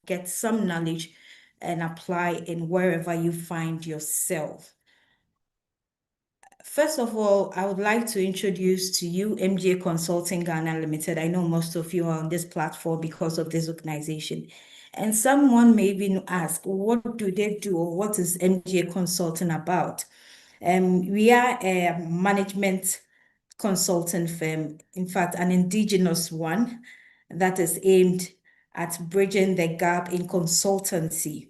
get some knowledge and apply in wherever you find yourself. First of all, I would like to introduce to you MGA Consulting Ghana Limited. I know most of you are on this platform because of this organization. And someone may even ask, what do they do, or what is MGA Consulting about? We are a management consulting firm, in fact, an indigenous one that is aimed at bridging the gap in consultancy.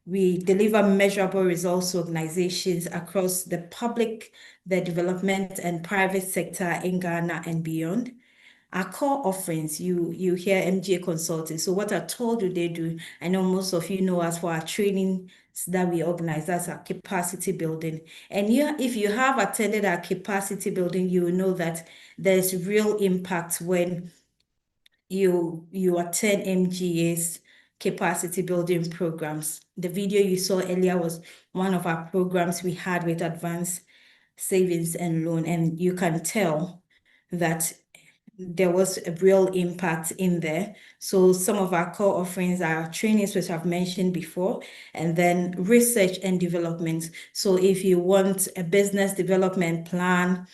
We deliver measurable results to organizations across the public, the development, and private sector in Ghana and beyond. Our core offerings, you hear MGA Consulting. So what I told you they do, I know most of you know us for our trainings that we organize, that's our capacity building. And if you have attended our capacity building, you will know that there's real impact when you attend MGA's capacity building programs. The video you saw earlier was one of our programs we had with Advanced Savings and Loan, and you can tell that there was a real impact in there. So some of our core offerings are trainings, which I've mentioned before, and then research and development. So if you want a business development plan,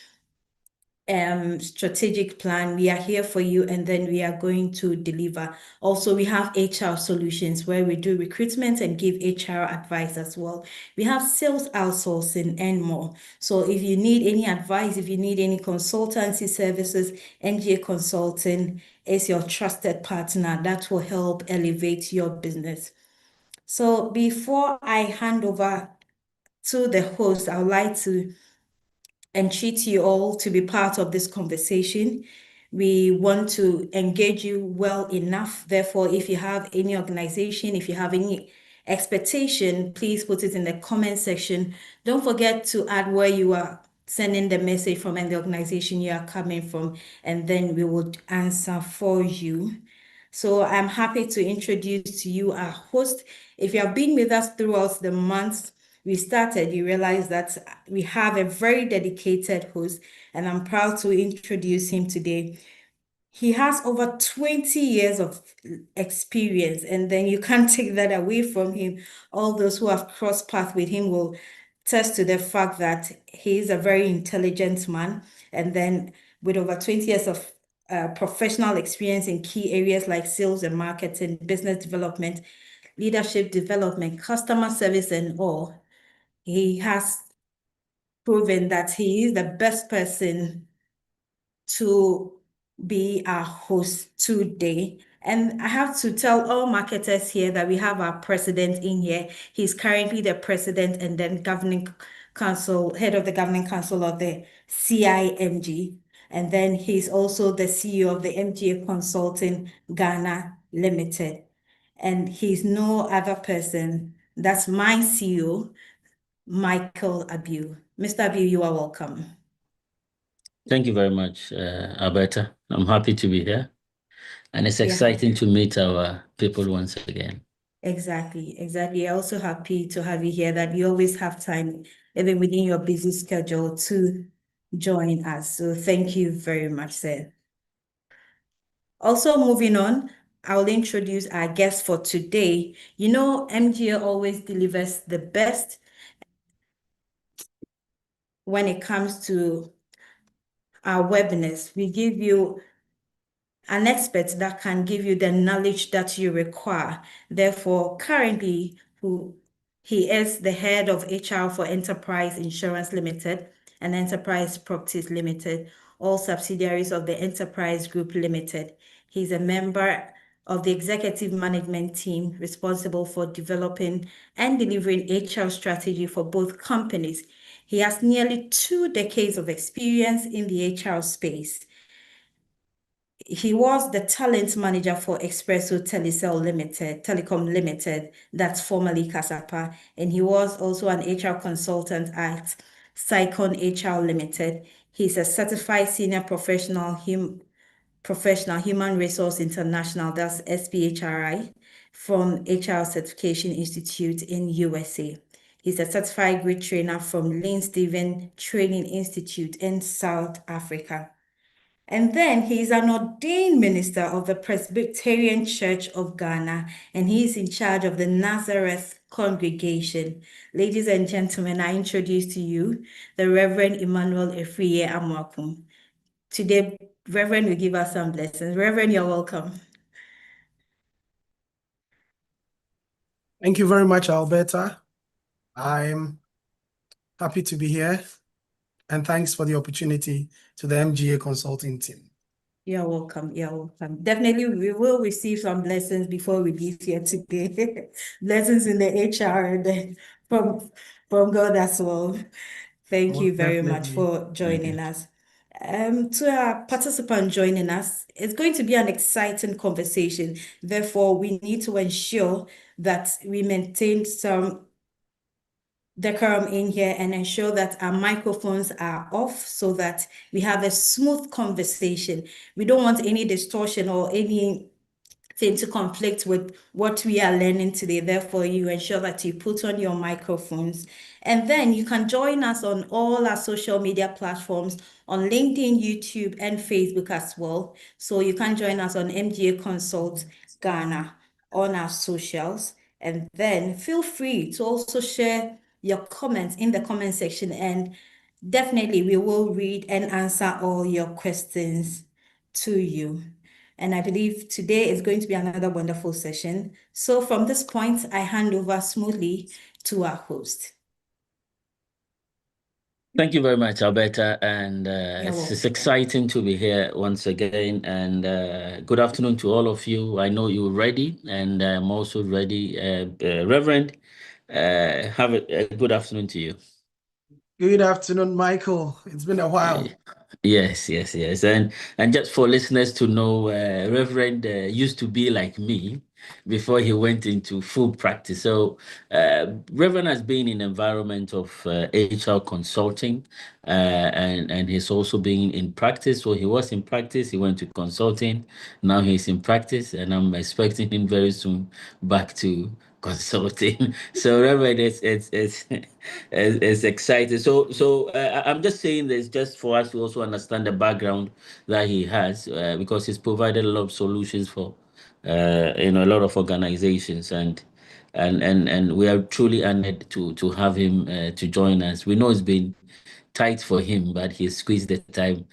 strategic plan, we are here for you, and then we are going to deliver. Also, we have HR solutions where we do recruitment and give HR advice as well. We have sales outsourcing and more. So if you need any advice, if you need any consultancy services, MGA Consulting is your trusted partner that will help elevate your business. So before I hand over to the host, I would like to entreat you all to be part of this conversation. We want to engage you well enough. Therefore, if you have any organization, if you have any expectation, please put it in the comment section. Don't forget to add where you are sending the message from and the organization you are coming from, and then we will answer for you. So I'm happy to introduce to you our host. If you have been with us throughout the months we started, you realize that we have a very dedicated host, and I'm proud to introduce him today. He has over 20 years of experience, and then you can't take that away from him. All those who have crossed paths with him will attest to the fact that he is a very intelligent man, and then with over 20 years of professional experience in key areas like sales and marketing, business development, leadership development, customer service, and all. He has proven that he is the best person to be our host today. And I have to tell all marketers here that we have our president in here. He's currently the president and then governing council, head of the governing council of the CIMG. And then he's also the CEO of the MGA Consulting Ghana Limited. And he's no other person. That's my CEO, Michael Abiu. Mr. Abiu, you are welcome. Thank you very much, Alberta. I'm happy to be here. And it's exciting to meet our people once again. Exactly. I'm also happy to have you here, that you always have time, even within your busy schedule, to join us. So thank you very much, sir. Also, moving on, I'll introduce our guest for today. You know, MGA always delivers the best when it comes to our webinars. We give you an expert that can give you the knowledge that you require. Therefore, currently, he is the head of HR for Enterprise Insurance Limited and Enterprise Properties Limited, all subsidiaries of the Enterprise Group Limited. He's a member of the executive management team responsible for developing and delivering HR strategy for both companies. He has nearly 2 decades of experience in the HR space. He was the talent manager for Expresso Telecom Limited, that's formerly Kasapa, and he was also an HR consultant at Sycon HR Limited. He's a certified senior professional human resource international, that's SPHRI, from HR Certification Institute in USA. He's a certified grid trainer from Lane Stephen Training Institute in South Africa. And then he is an ordained minister of the Presbyterian Church of Ghana, and he is in charge of the Nazareth congregation. Ladies and gentlemen, I introduce to you the Reverend Emmanuel Efriye Amwakum. Today, Reverend will give us some blessings. Reverend, you're welcome. Thank you very much, Alberta. I'm happy to be here, and thanks for the opportunity to the MGA consulting team. You're welcome. You're welcome. Definitely, we will receive some blessings before we leave here today. Blessings in the HR and then from God as well. Thank you very much for joining us. To our participant joining us, it's going to be an exciting conversation. Therefore, we need to ensure that we maintain some decorum in here and ensure that our microphones are off so that we have a smooth conversation. We don't want any distortion or anything to conflict with what we are learning today. Therefore, you ensure that you put on your microphones. And then you can join us on all our social media platforms on LinkedIn, YouTube, and Facebook as well. So you can join us on MGA Consult Ghana on our socials. And then feel free to also share your comments in the comment section, and definitely we will read and answer all your questions to you. And I believe today is going to be another wonderful session. So from this point, I hand over smoothly to our host. Thank you very much, Alberta, and it's exciting to be here once again. And good afternoon to all of you. I know you're ready, and I'm also ready. Reverend, have a good afternoon to you. Good afternoon, Michael. It's been a while. Yes. And just for listeners to know, Reverend used to be like me before he went into full practice. So Reverend has been in environment of HR consulting, and he's also been in practice. So he was in practice, he went to consulting, now he's in practice, and I'm expecting him very soon back to consulting. So Reverend, it's exciting. So I'm just saying this just for us to also understand the background that he has, because he's provided a lot of solutions for a lot of organizations, and we are truly honored to have him to join us. We know it's been tight for him, but he squeezed the time,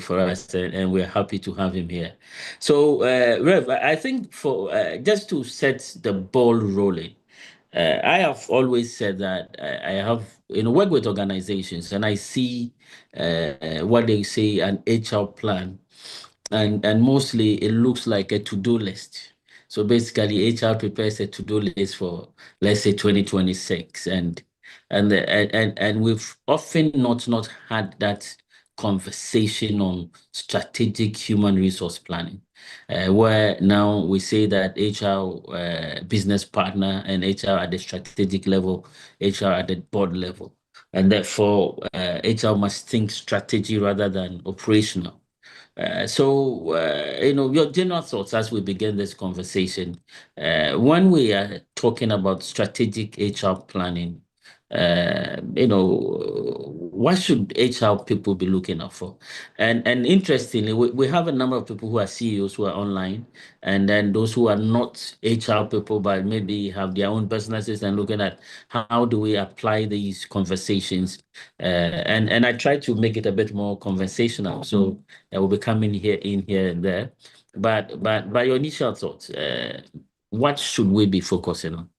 for us, and we're happy to have him here. So, Rev, I think for just to set the ball rolling, I have always said that I have, work with organizations, and I see what they say an HR plan, and mostly it looks like a to-do list. So basically, HR prepares a to-do list for, let's say, 2026, and we've often not had that conversation on strategic human resource planning, where now we say that HR business partner and HR at the strategic level, HR at the board level, and therefore HR must think strategy rather than operational. Your general thoughts as we begin this conversation, when we are talking about strategic HR planning, what should HR people be looking out for? And interestingly, we have a number of people who are CEOs who are online, and then those who are not HR people, but maybe have their own businesses and looking at how do we apply these conversations. And I try to make it a bit more conversational. So I will be coming here and there. But by your initial thoughts, what should we be focusing on?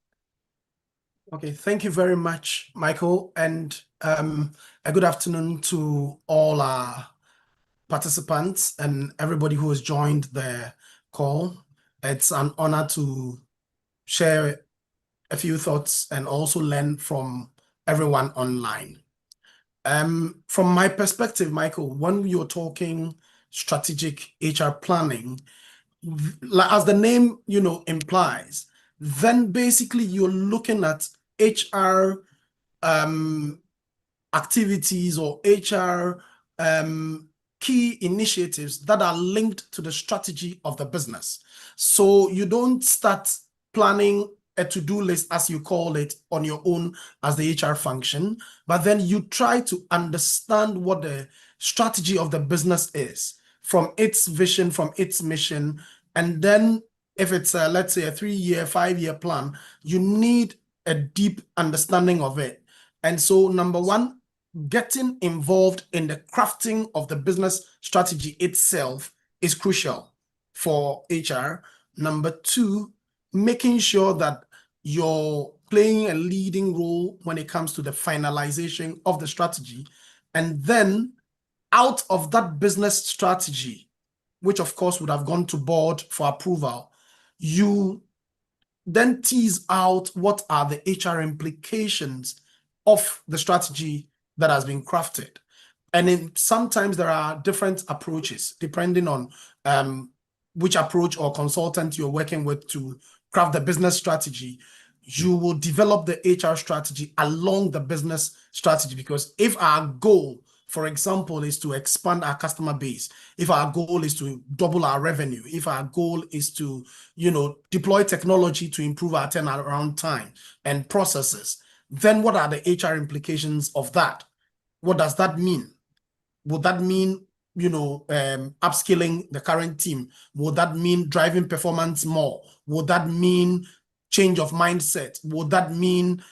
Okay, thank you very much, Michael, and a good afternoon to all our participants and everybody who has joined the call. It's an honor to share a few thoughts and also learn from everyone online. From my perspective, Michael, when you're talking strategic HR planning, as the name implies, then basically you're looking at HR activities or HR key initiatives that are linked to the strategy of the business. So you don't start planning a to-do list, as you call it, on your own as the HR function, but then you try to understand what the strategy of the business is, from its vision, from its mission, and then if it's let's say a 3-year, 5-year plan, you need a deep understanding of it. And so, number one, getting involved in the crafting of the business strategy itself is crucial for HR. Number two, making sure that you're playing a leading role when it comes to the finalization of the strategy. And then out of that business strategy, which of course would have gone to board for approval, you then tease out what are the HR implications of the strategy that has been crafted. And sometimes there are different approaches depending on which approach or consultant you're working with to craft the business strategy. You will develop the HR strategy along the business strategy, because if our goal, for example, is to expand our customer base, if our goal is to double our revenue, if our goal is to, deploy technology to improve our turnaround time and processes, then what are the HR implications of that? What does that mean? Would that mean, upskilling the current team? Would that mean driving performance more? Would that mean change of mindset? Would that mean,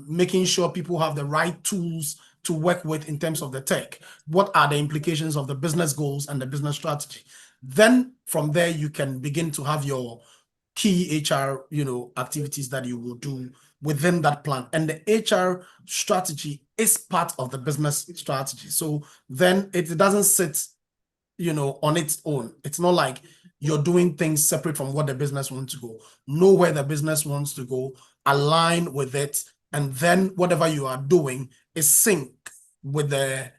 making sure people have the right tools to work with in terms of the tech? What are the implications of the business goals and the business strategy? Then from there, you can begin to have your key HR, activities that you will do within that plan. And the HR strategy is part of the business strategy. So then it doesn't sit, on its own. It's not like you're doing things separate from what the business wants to go. Know where the business wants to go, align with it, and then whatever you are doing is sync with the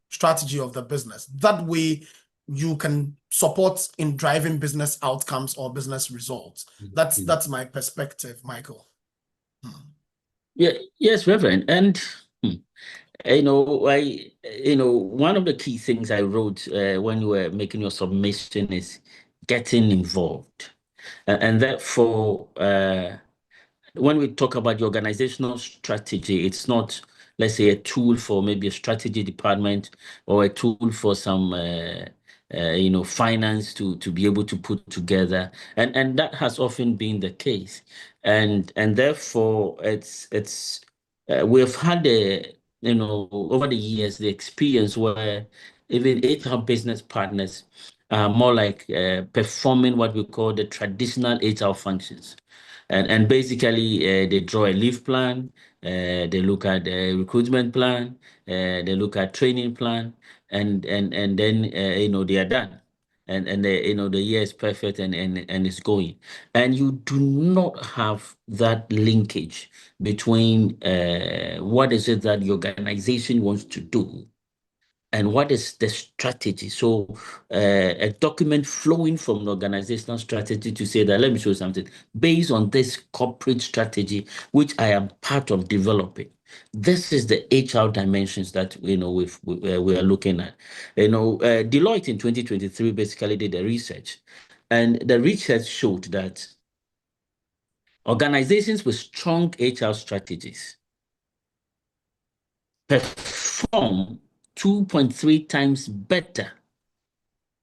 strategy of the business. That way, you can support in driving business outcomes or business results. That's my perspective, Michael. Yeah, yes, Reverend. And one of the key things I wrote when you were making your submission is getting involved. And therefore, when we talk about the organizational strategy, it's not, let's say, a tool for maybe a strategy department or a tool for some finance to be able to put together, and that has often been the case, and therefore it's we've had over the years the experience where even HR business partners are more like performing what we call the traditional HR functions. And basically, they draw a leave plan, they look at the recruitment plan, they look at training plan, and then they are done, and the year is perfect and it's going, and you do not have that linkage between what is it that the organization wants to do and what is the strategy. So a document flowing from the organizational strategy to say that, let me show you something, based on this corporate strategy, which I am part of developing. This is the HR dimensions that we are looking at. Deloitte in 2023 basically did a research, and the research showed that organizations with strong HR strategies perform 2.3 times better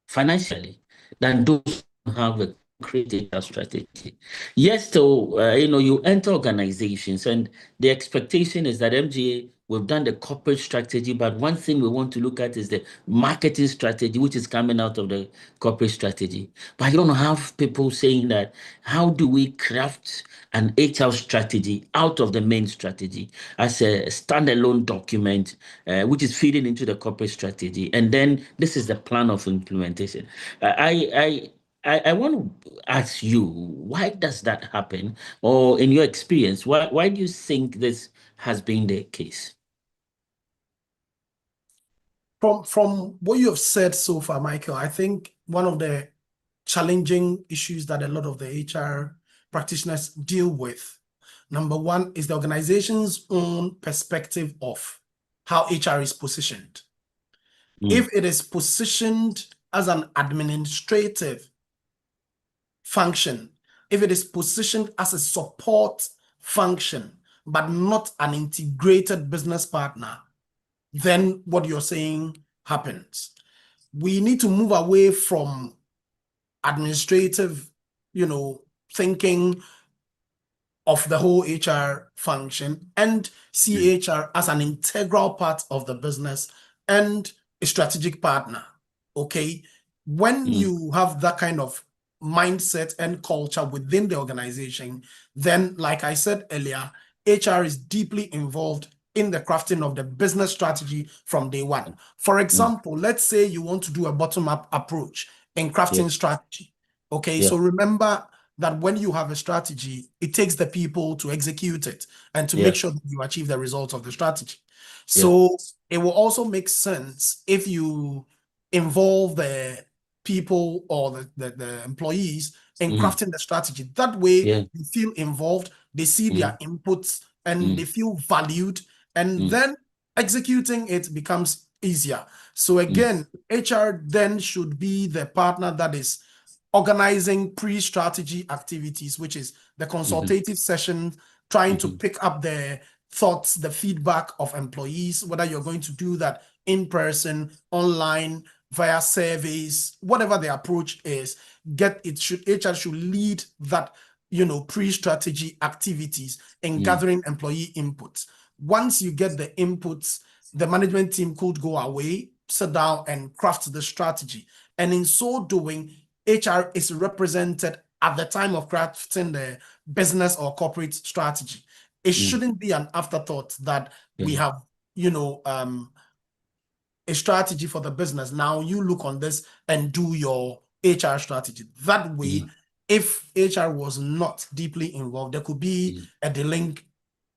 financially than those who have a great HR strategy. Yes, so you enter organizations, and the expectation is that MGA, we've done the corporate strategy, but one thing we want to look at is the marketing strategy, which is coming out of the corporate strategy. But you don't have people saying that, how do we craft an HR strategy out of the main strategy as a standalone document, which is feeding into the corporate strategy? And then this is the plan of implementation. I want to ask you, why does that happen? Or in your experience, why do you think this has been the case? From what you have said so far, Michael, I think one of the challenging issues that a lot of the HR practitioners deal with, number one, is the organization's own perspective of how HR is positioned. If it is positioned as an administrative function, if it is positioned as a support function, but not an integrated business partner, then what you're saying happens. We need to move away from administrative, thinking of the whole HR function and see HR as an integral part of the business and a strategic partner. Okay. When you have that kind of mindset and culture within the organization, then, like I said earlier, HR is deeply involved in the crafting of the business strategy from day one. For example, let's say you want to do a bottom-up approach in crafting strategy. Okay, so remember that when you have a strategy, it takes the people to execute it and to make sure that you achieve the results of the strategy. So it will also make sense if you involve the people or the employees in crafting the strategy. That way, they feel involved, they see their inputs, and they feel valued, and then executing it becomes easier. So again, HR then should be the partner that is organizing pre-strategy activities, which is the consultative session, trying to pick up the thoughts, the feedback of employees, whether you're going to do that in person, online, via surveys, whatever the approach is. HR should lead that, pre-strategy activities in gathering employee inputs. Once you get the inputs, the management team could go away, sit down and craft the strategy. And in so doing, HR is represented at the time of crafting the business or corporate strategy. It shouldn't be an afterthought that we have, a strategy for the business. Now you look on this and do your HR strategy. That way, if HR was not deeply involved, there could be a delink,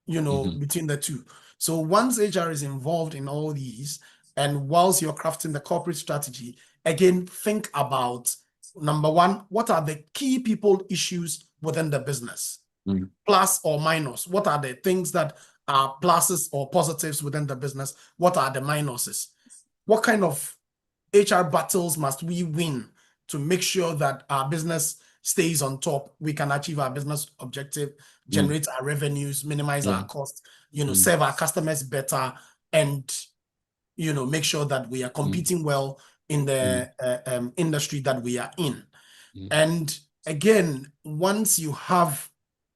between the two. So once HR is involved in all these, and whilst you're crafting the corporate strategy, again, think about, number one, what are the key people issues within the business? Plus or minus? What are the things that are pluses or positives within the business? What are the minuses? What kind of HR battles must we win to make sure that our business stays on top? We can achieve our business objective, generate our revenues, minimize our costs, serve our customers better, and make sure that we are competing well in the industry that we are in. And again, once you have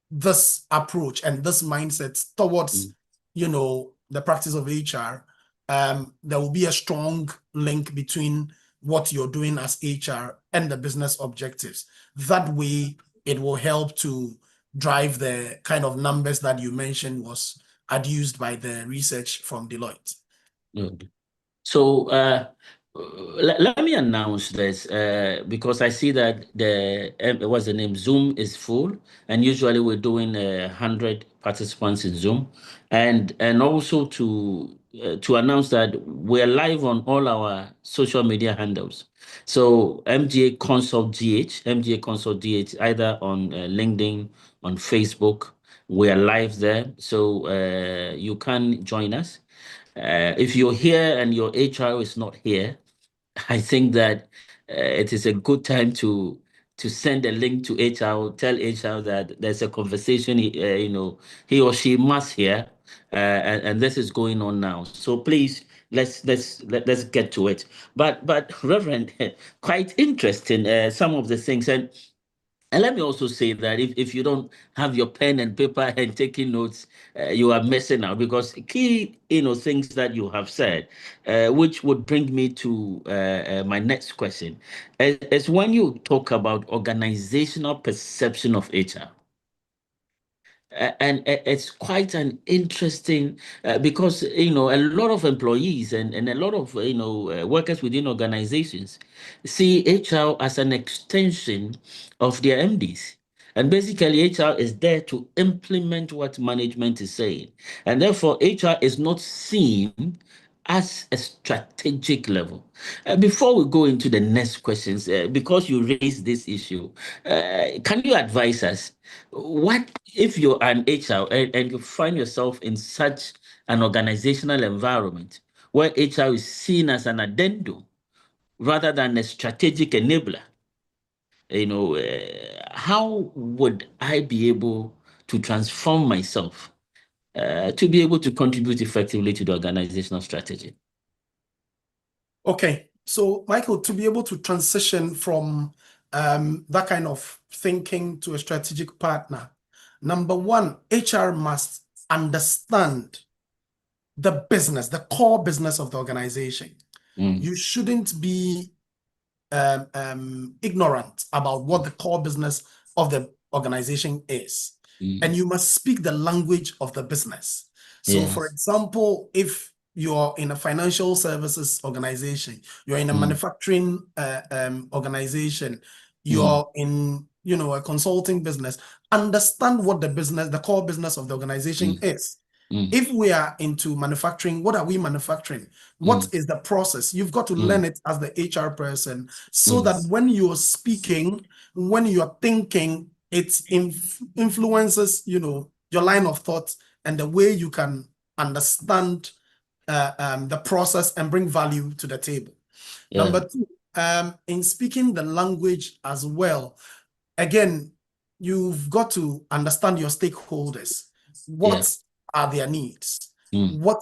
this approach and this mindset towards the practice of HR, there will be a strong link between what you're doing as HR and the business objectives. That way, it will help to drive the kind of numbers that you mentioned was adduced by the research from Deloitte. So let me announce this because I see that what's the name? Zoom is full, and usually we're doing 100 participants in Zoom, and also to announce that we're live on all our social media handles. So MGA Consult GH, either on LinkedIn, on Facebook, we're live there. So you can join us. If you're here and your HR is not here, I think that it is a good time to send a link to HR, tell HR that there's a conversation, he or she must hear, and this is going on now. So please, let's get to it. But Reverend, quite interesting, some of the things. And let me also say that if you don't have your pen and paper and taking notes, you are missing out, because key things that you have said, which would bring me to my next question, is when you talk about organizational perception of HR. And it's quite an interesting because a lot of employees and a lot of workers within organizations see HR as an extension of their MDs. And basically, HR is there to implement what management is saying. And therefore, HR is not seen as a strategic level. Before we go into the next questions, because you raised this issue, can you advise us, what if you're an HR and you find yourself in such an organizational environment where HR is seen as an addendum rather than a strategic enabler? How would I be able to transform myself to be able to contribute effectively to the organizational strategy. Okay, so Michael, to be able to transition from that kind of thinking to a strategic partner, number one, HR must understand the business, the core business of the organization. You shouldn't be ignorant about what the core business of the organization is. And you must speak the language of the business. So, for example, if you're in a financial services organization, you're in a manufacturing organization, you're in, a consulting business, understand what the core business of the organization is. If we are into manufacturing, what are we manufacturing? What is the process? You've got to learn it as the HR person so that when you're speaking, when you're thinking, it influences, your line of thought and the way you can understand the process and bring value to the table. Number two, in speaking the language as well, again, you've got to understand your stakeholders. What are their needs? What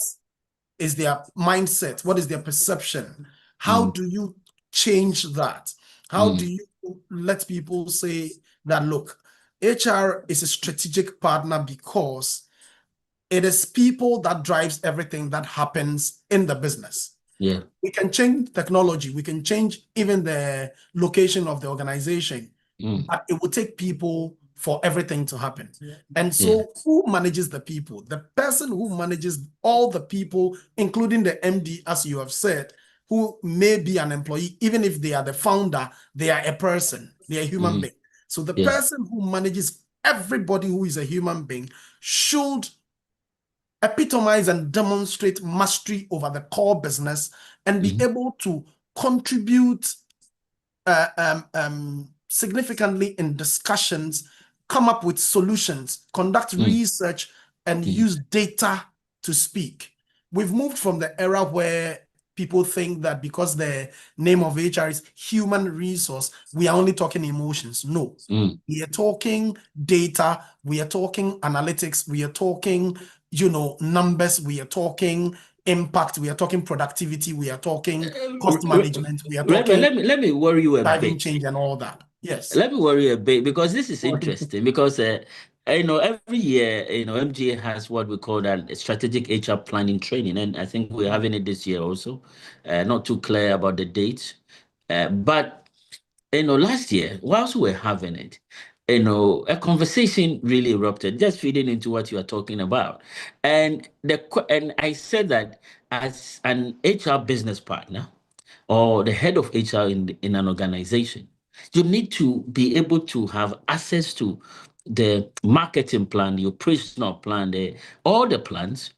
is their mindset? What is their perception? How do you change that? How do you let people say that, look, HR is a strategic partner because it is people that drives everything that happens in the business. We can change technology. We can change even the location of the organization, but it will take people for everything to happen. And so who manages the people? The person who manages all the people, including the MD, as you have said, who may be an employee, even if they are the founder, they are a person, they are a human being. So the person who manages everybody who is a human being should epitomize and demonstrate mastery over the core business and be able to contribute significantly in discussions, come up with solutions, conduct research, and use data to speak. We've moved from the era where people think that because the name of HR is human resource, we are only talking emotions. No, we are talking data, we are talking analytics, we are talking, numbers, we are talking impact, we are talking productivity, we are talking cost management, we are talking let me worry you a driving bit. change and all that. Yes. Let me worry a bit because this is interesting because every year, MGA has what we call that strategic HR planning training, and I think we're having it this year also. Not too clear about the dates, but last year, whilst we were having it, a conversation really erupted, just feeding into what you are talking about, and I said that as an HR business partner or the head of HR in an organization, you need to be able to have access to the marketing plan, the operational plan, all the plans.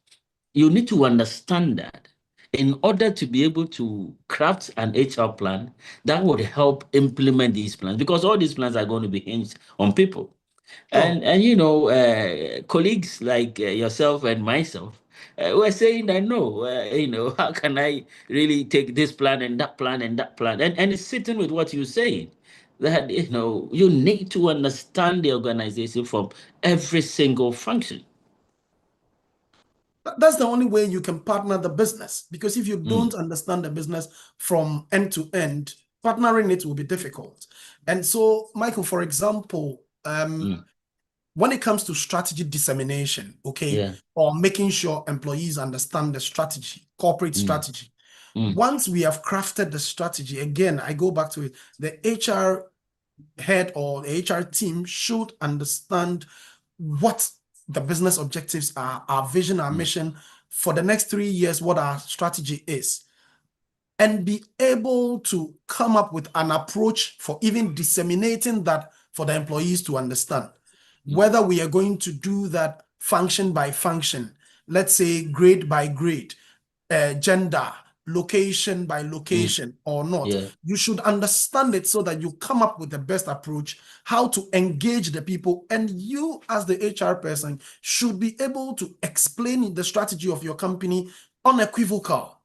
You need to understand that in order to be able to craft an HR plan that would help implement these plans, because all these plans are going to be hinged on people. And colleagues like yourself and myself were saying that no, how can I really take this plan and that plan and that plan? And it's sitting with what you're saying, that you need to understand the organization from every single function. That's the only way you can partner the business, because if you don't understand the business from end to end, partnering it will be difficult. And so, Michael, for example, when it comes to strategy dissemination, or making sure employees understand the strategy, corporate strategy, once we have crafted the strategy, again, I go back to it, the HR head or the HR team should understand what the business objectives are, our vision, our mission for the next 3 years, what our strategy is, and be able to come up with an approach for even disseminating that for the employees to understand. Whether we are going to do that function by function, let's say grade by grade, gender, location by location or not. You should understand it so that you come up with the best approach, how to engage the people. And you as the HR person should be able to explain the strategy of your company unequivocal,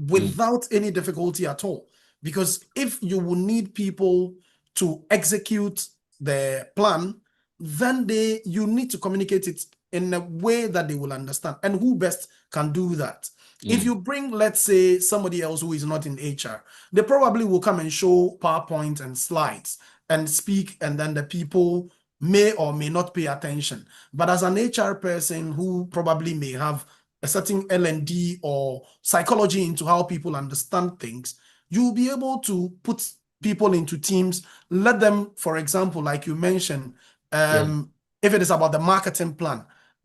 without any difficulty at all. Because if you will need people to execute the plan, then you need to communicate it in a way that they will understand. And who best can do that? If you bring, let's say, somebody else who is not in HR, they probably will come and show PowerPoint and slides and speak, and then the people may or may not pay attention. But as an HR person who probably may have a certain L&D or psychology into how people understand things, you'll be able to put people into teams, let them, for example, like you mentioned, if it is about the marketing plan,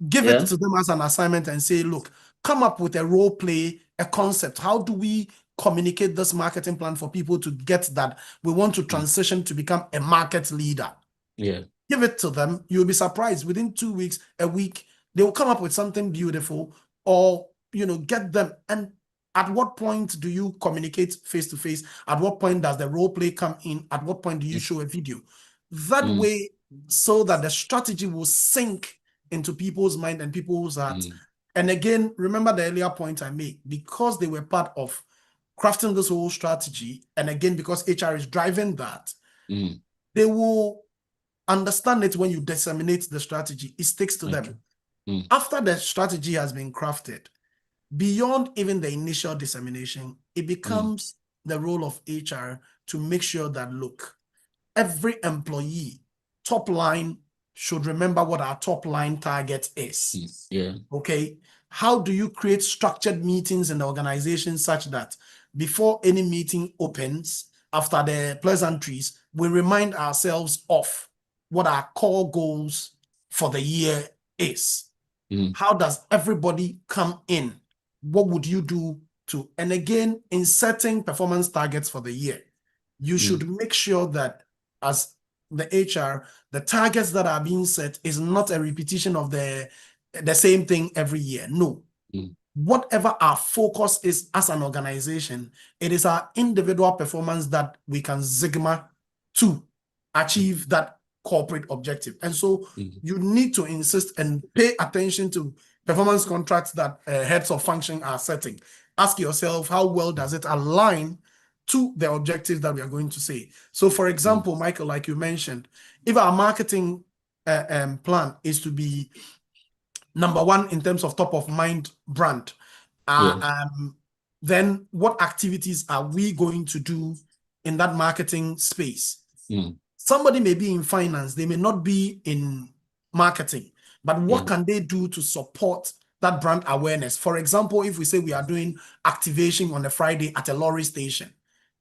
give it to them as an assignment and say, look, come up with a role play, a concept. How do we communicate this marketing plan for people to get that we want to transition to become a market leader? Yeah. Give it to them. You'll be surprised. Within 2 weeks, a week, they will come up with something beautiful, or, get them. And at what point do you communicate face to face? At what point does the role play come in? At what point do you show a video? That way, so that the strategy will sink into people's mind and people's hearts. And again, remember the earlier point I made, because they were part of crafting this whole strategy, and again, because HR is driving that, they will understand it when you disseminate the strategy. It sticks to them. After the strategy has been crafted, beyond even the initial dissemination, it becomes the role of HR to make sure that, look, every employee, top line, should remember what our top line target is. Okay. How do you create structured meetings in the organization such that before any meeting opens, after the pleasantries, we remind ourselves of what our core goals for the year is? How does everybody come in? What would you do to, and again, in setting performance targets for the year, you should make sure that as the HR, the targets that are being set is not a repetition of the same thing every year. No. Whatever our focus is as an organization, it is our individual performance that we can Sigma to achieve that corporate objective. And so you need to insist and pay attention to performance contracts that heads of function are setting. Ask yourself, how well does it align to the objectives that we are going to say? So for example, Michael, like you mentioned, if our marketing plan is to be number one in terms of top of mind brand, then what activities are we going to do in that marketing space? Somebody may be in finance, they may not be in marketing, but what can they do to support that brand awareness? For example, if we say we are doing activation on a Friday at a lorry station,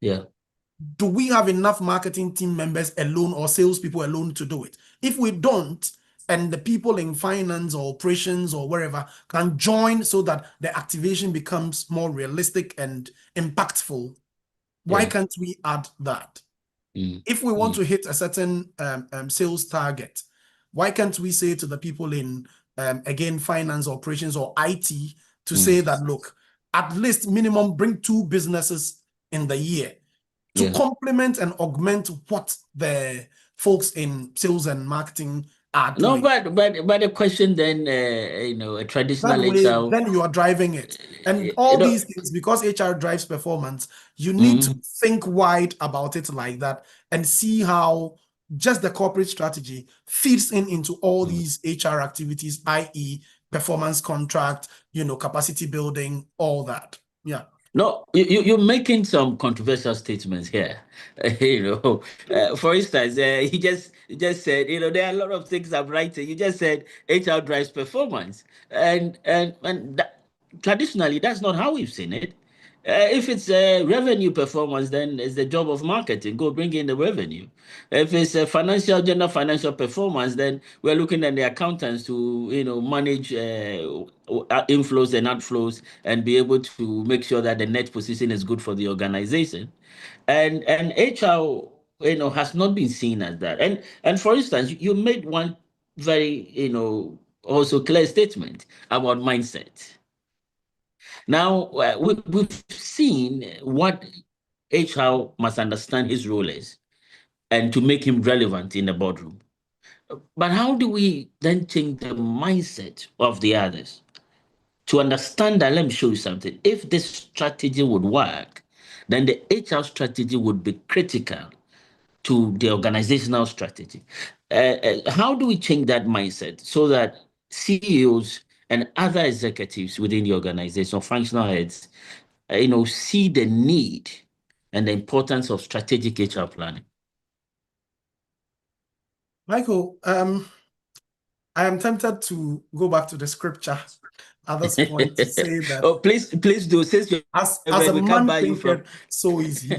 do we have enough marketing team members alone or salespeople alone to do it? If we don't, and the people in finance or operations or wherever can join so that the activation becomes more realistic and impactful, why can't we add that? If we want to hit a certain sales target, why can't we say to the people in, again, finance, operations, or IT to say that, look, at least minimum bring 2 businesses in the year to complement and augment what the folks in sales and marketing are doing. No, but the question then, a traditional That way, HR. then you are driving it. And all these things, because HR drives performance, you need to think wide about it like that and see how just the corporate strategy feeds into all these HR activities, i.e. performance contract, capacity building, all that. Yeah. No, you're making some controversial statements here. For instance, he just said, there are a lot of things I'm writing. You just said HR drives performance, and traditionally that's not how we've seen it. If it's a revenue performance, then it's the job of marketing. Go bring in the revenue. If it's a general financial performance, then we're looking at the accountants to, manage inflows and outflows and be able to make sure that the net position is good for the organization. And HR, has not been seen as that. And for instance, you made one very, also clear statement about mindset. Now, we've seen what HR must understand his role is and to make him relevant in the boardroom. But how do we then change the mindset of the others to understand that? Let me show you something. If this strategy would work, then the HR strategy would be critical to the organizational strategy. How do we change that mindset so that CEOs and other executives within the organization, functional heads, see the need and the importance of strategic HR planning? Michael, I am tempted to go back to the scripture at this point to say that. Oh, please do. Since you're as a we can't man buy you from. thinketh, so is he.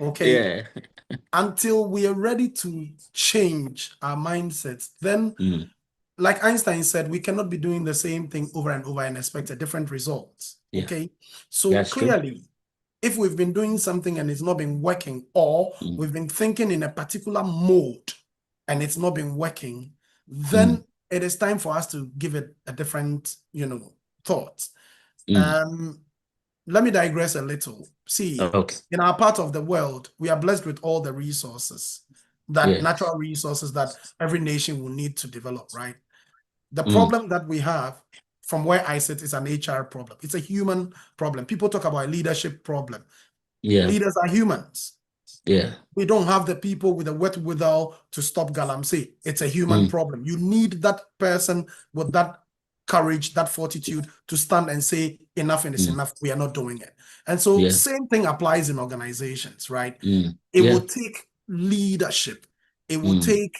Okay. Yeah. Until we are ready to change our mindsets, then, like Einstein said, we cannot be doing the same thing over and over and expect a different result. Yeah. Okay. So That's clearly, true. if we've been doing something and it's not been working, or we've been thinking in a particular mode and it's not been working, then it is time for us to give it a different, thought. Let me digress a little. See, in our part of the world, we are blessed with all the resources, natural resources that every nation will need to develop, right? The problem that we have from where I sit is an HR problem. It's a human problem. People talk about a leadership problem. Yeah. Leaders are humans. Yeah. We don't have the people with the wherewithal to stop Galamsey. It's a human problem. You need that person with that courage, that fortitude to stand and say, enough is enough. We are not doing it. And so same thing applies in organizations, right? It will take leadership. It will take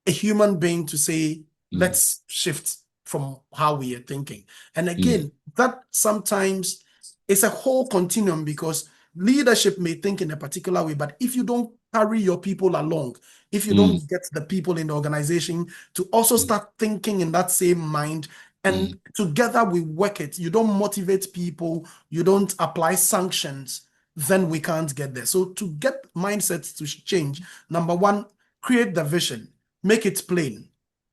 a human being to say, let's shift from how we are thinking. And again, that sometimes is a whole continuum, because leadership may think in a particular way, but if you don't carry your people along, if you don't get the people in the organization to also start thinking in that same mind, and together we work it, you don't motivate people, you don't apply sanctions, then we can't get there. So to get mindsets to change, number one, create the vision, make it plain.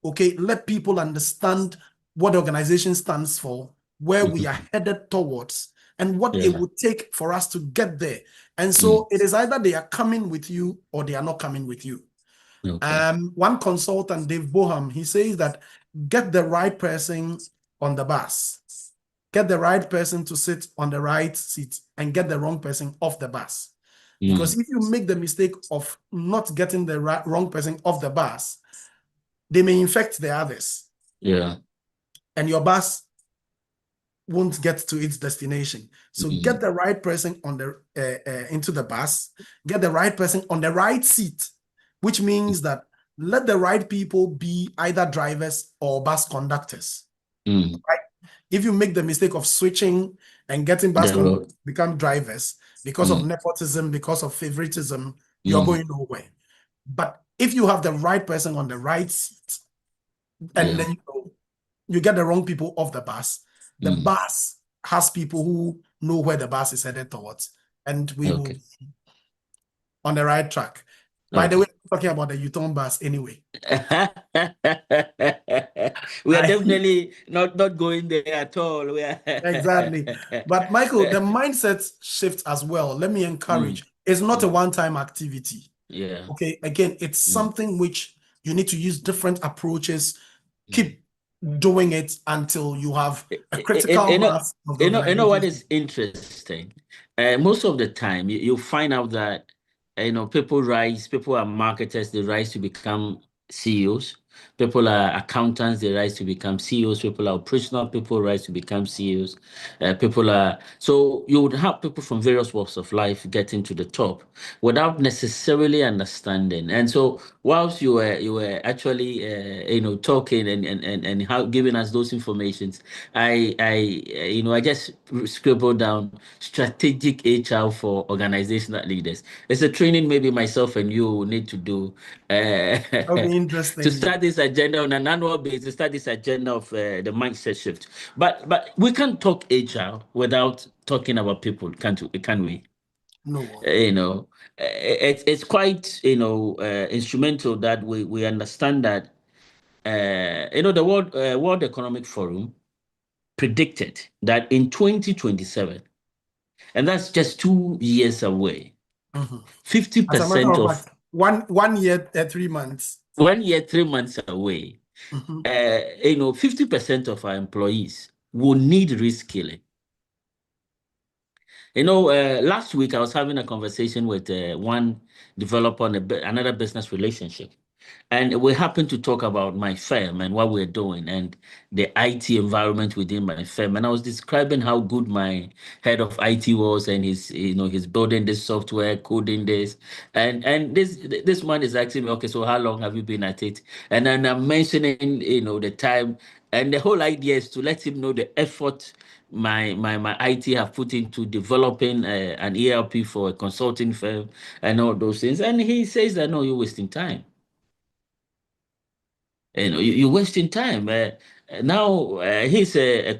Okay, let people understand what the organization stands for, where we are headed towards, and what it would take for us to get there. And so it is either they are coming with you or they are not coming with you. One consultant, Dave Boham, he says that get the right person on the bus, get the right person to sit on the right seat, and get the wrong person off the bus. Because if you make the mistake of not getting the wrong person off the bus, they may infect the others. Yeah. And your bus won't get to its destination. So get the right person on the into the bus, get the right person on the right seat, which means that let the right people be either drivers or bus conductors. Right? If you make the mistake of switching and getting bus conductors to become drivers because of nepotism, because of favoritism, you're going nowhere. But if you have the right person on the right seat, and then you get the wrong people off the bus, the bus has people who know where the bus is headed towards, and we will be on the right track. By the way, we're talking about the U-turn bus anyway. We are definitely not going there at all. Exactly. But Michael, the mindset shift as well, let me encourage, it's not a one-time activity. Yeah. Okay. Again, it's something which you need to use different approaches, keep doing it until you have a critical mass. You know what is interesting? Most of the time, you find out that people are marketers, they rise to become CEOs. People are accountants, they rise to become CEOs. People are operational people, rise to become CEOs. So you would have people from various walks of life getting to the top without necessarily understanding. And so whilst you were actually talking and how giving us those informations, I just scribbled down strategic HR for organizational leaders. It's a training maybe myself and you will need to do. That'll be interesting. To start this agenda on an annual basis, to start this agenda of the mindset shift. But we can't talk HR without talking about people, can we? No. It's quite instrumental that we understand that the World Economic Forum predicted that in 2027, and that's just 2 years away, 50% of 1 year, 3 months. 1 year, 3 months away, 50% of our employees will need reskilling. Last week I was having a conversation with one developer on another business relationship, And we happened to talk about my firm and what we're doing and the IT environment within my firm. And I was describing how good my head of IT was, and he's building this software, coding this. And this man is asking me, okay, so how long have you been at it? And then I'm mentioning, the time. And the whole idea is to let him know the effort my IT have put into developing an ERP for a consulting firm and all those things. And he says that, no, you're wasting time. You're wasting time. Now he's a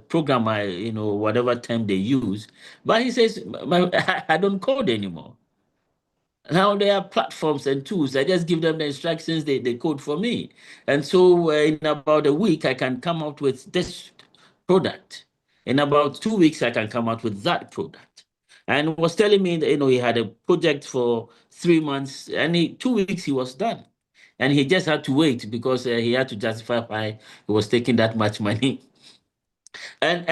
programmer, whatever term they use, but he says, I don't code anymore. Now there are platforms and tools. I just give them the instructions, they code for me. And so in about a week, I can come out with this product. In about 2 weeks, I can come out with that product. And was telling me that, he had a project for 3 months, and 2 weeks he was done. And he just had to wait because he had to justify why he was taking that much money. And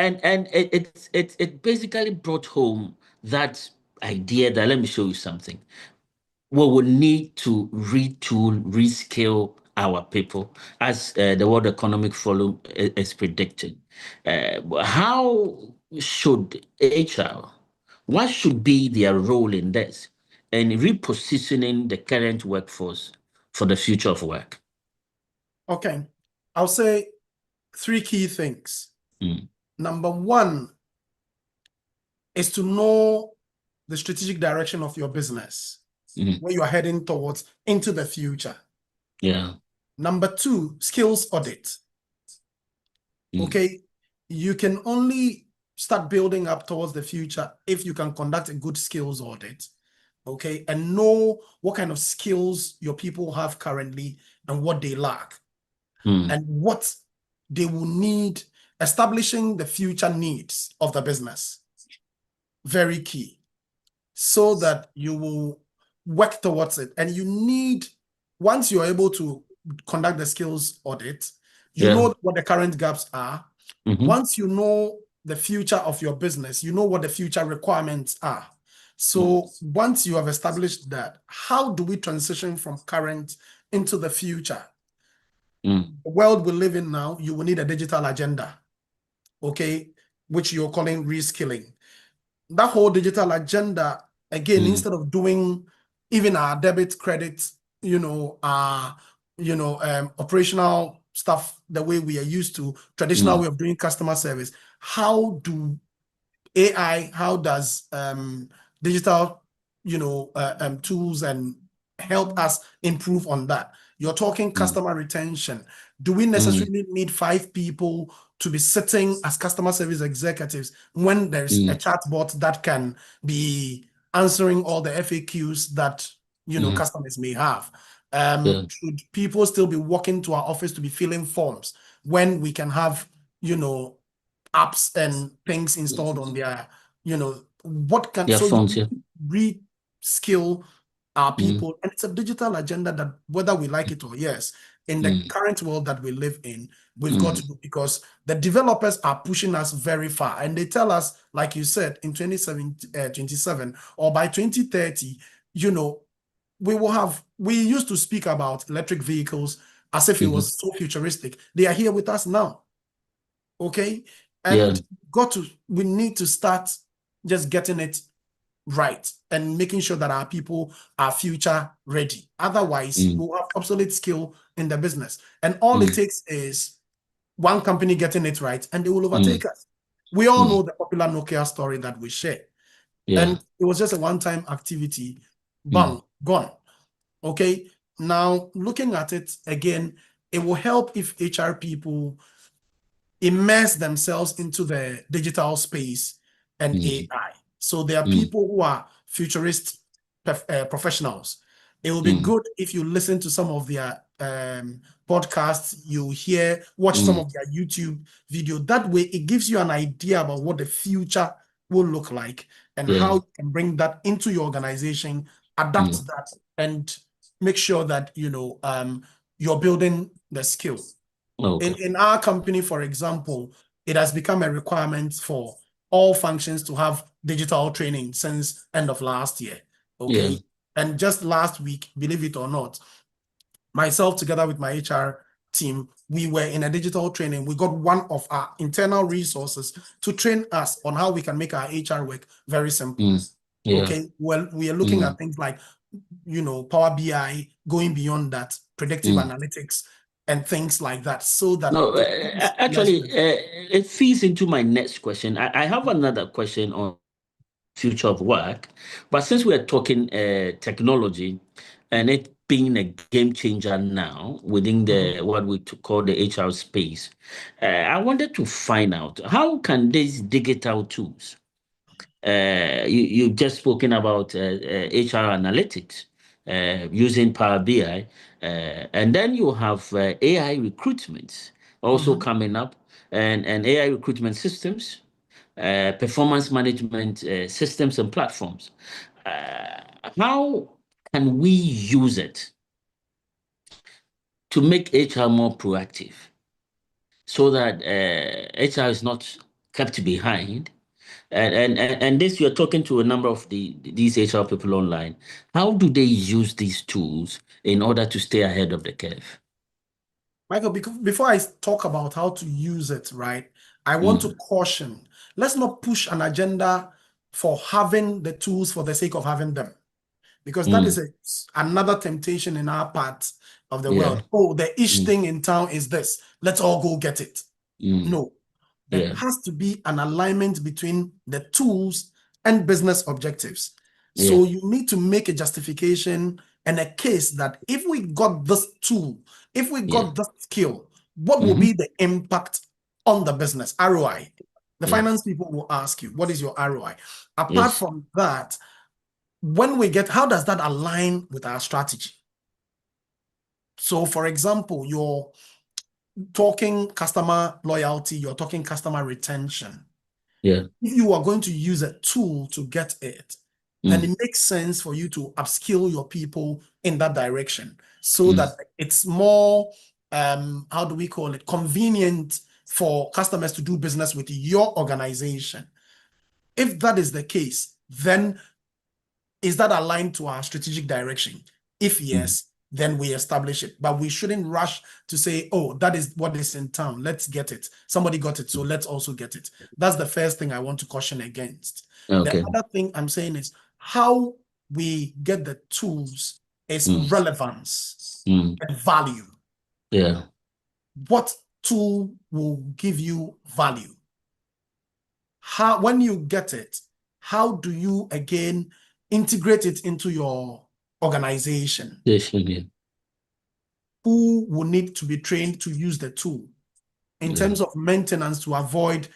it basically brought home that idea that, let me show you something. We will need to retool, reskill our people, as the World Economic Forum is predicting. How should HR, what should be their role in this, and repositioning the current workforce for the future of work? Okay, I'll say 3 key things. Number 1 is to know the strategic direction of your business, where you are heading towards into the future. Yeah. Number 2, skills audit. Okay, you can only start building up towards the future if you can conduct a good skills audit, okay, and know what kind of skills your people have currently and what they lack, and what they will need, establishing the future needs of the business. Very key, so that you will work towards it. And you need, once you're able to conduct the skills audit, you know what the current gaps are. Once you know the future of your business, you know what the future requirements are. So once you have established that, how do we transition from current into the future? The world we live in now, you will need a digital agenda, okay, which you're calling reskilling. That whole digital agenda, again, instead of doing even our debit, credit, operational stuff the way we are used to, traditional way of doing customer service, how does digital, tools and help us improve on that? You're talking customer retention. Do we necessarily need 5 people to be sitting as customer service executives when there's a chatbot that can be answering all the FAQs that customers may have? Should people still be walking to our office to be filling forms when we can have apps and things installed on their what can phones, reskill our people? And it's a digital agenda that, whether we like it or yes, in the current world that we live in, we've got to do, because the developers are pushing us very far, and they tell us, like you said, in 2027 or by 2030, we used to speak about electric vehicles as if it was so futuristic. They are here with us now, okay? And we need to start just getting it right and making sure that our people are future ready. Otherwise, we'll have obsolete skill in the business. And all it takes is one company getting it right and they will overtake us. We all know the popular Nokia story that we share. And it was just a one-time activity, bang, gone. Okay, now looking at it again, it will help if HR people immerse themselves into the digital space and AI. So there are people who are futurist professionals. It will be good if you listen to some of their podcasts, you watch some of their YouTube video. That way, it gives you an idea about what the future will look like and how you can bring that into your organization, adapt that, and make sure that you're building the skill. In our company, for example, it has become a requirement for all functions to have digital training since end of last year. Okay. And just last week, believe it or not, myself together with my HR team, we were in a digital training. We got one of our internal resources to train us on how we can make our HR work very simple. Yeah. Okay, well, we are looking at things like, Power BI, going beyond that, predictive analytics, and things like that, so that No, actually, less. it feeds into my next question. I have another question on future of work, but since we're talking technology and it being a game changer now within the what we call the HR space, I wanted to find out how can these digital tools, you've just spoken about HR analytics using Power BI, and then you have AI recruitment also coming up, and AI recruitment systems, performance management systems and platforms. How can we use it to make HR more proactive so that HR is not kept behind? And this, you're talking to a number of these HR people online. How do they use these tools in order to stay ahead of the curve? Michael, before I talk about how to use it, right, I want to caution, let's not push an agenda for having the tools for the sake of having them, because that is another temptation in our part of the world. Oh, the ish thing in town is this. Let's all go get it. No, there has to be an alignment between the tools and business objectives. So you need to make a justification and a case that if we got this tool, if we got this skill, what will be the impact on the business? ROI. The finance people will ask you, what is your ROI? Apart from that, when we get, how does that align with our strategy? So, for example, you're talking customer loyalty, you're talking customer retention. Yeah. If you are going to use a tool to get it, then it makes sense for you to upskill your people in that direction so that it's more, how do we call it, convenient for customers to do business with your organization. If that is the case, then is that aligned to our strategic direction? If yes, then we establish it. But we shouldn't rush to say, oh, that is what is in town. Let's get it. Somebody got it, so let's also get it. That's the first thing I want to caution against. Okay. The other thing I'm saying is how we get the tools is relevance and value. Yeah. What tool will give you value? How, when you get it, how do you again integrate it into your organization? Who will need to be trained to use the tool in terms of maintenance to avoid,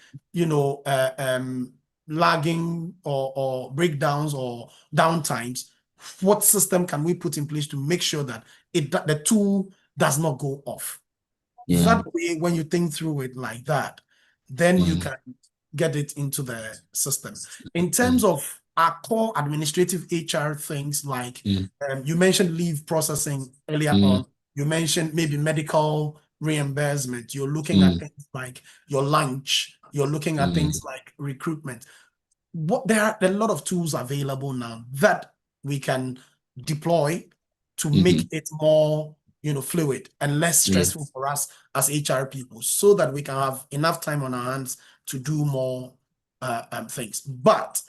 lagging or breakdowns or downtimes? What system can we put in place to make sure that the tool does not go off? That way, when you think through it like that, then you can get it into the system. In terms of our core administrative HR things, like you mentioned leave processing earlier on, you mentioned maybe medical reimbursement, you're looking at things like your lunch, you're looking at things like recruitment. There are a lot of tools available now that we can deploy to make it more fluid and less stressful for us as HR people, so that we can have enough time on our hands to do more things. But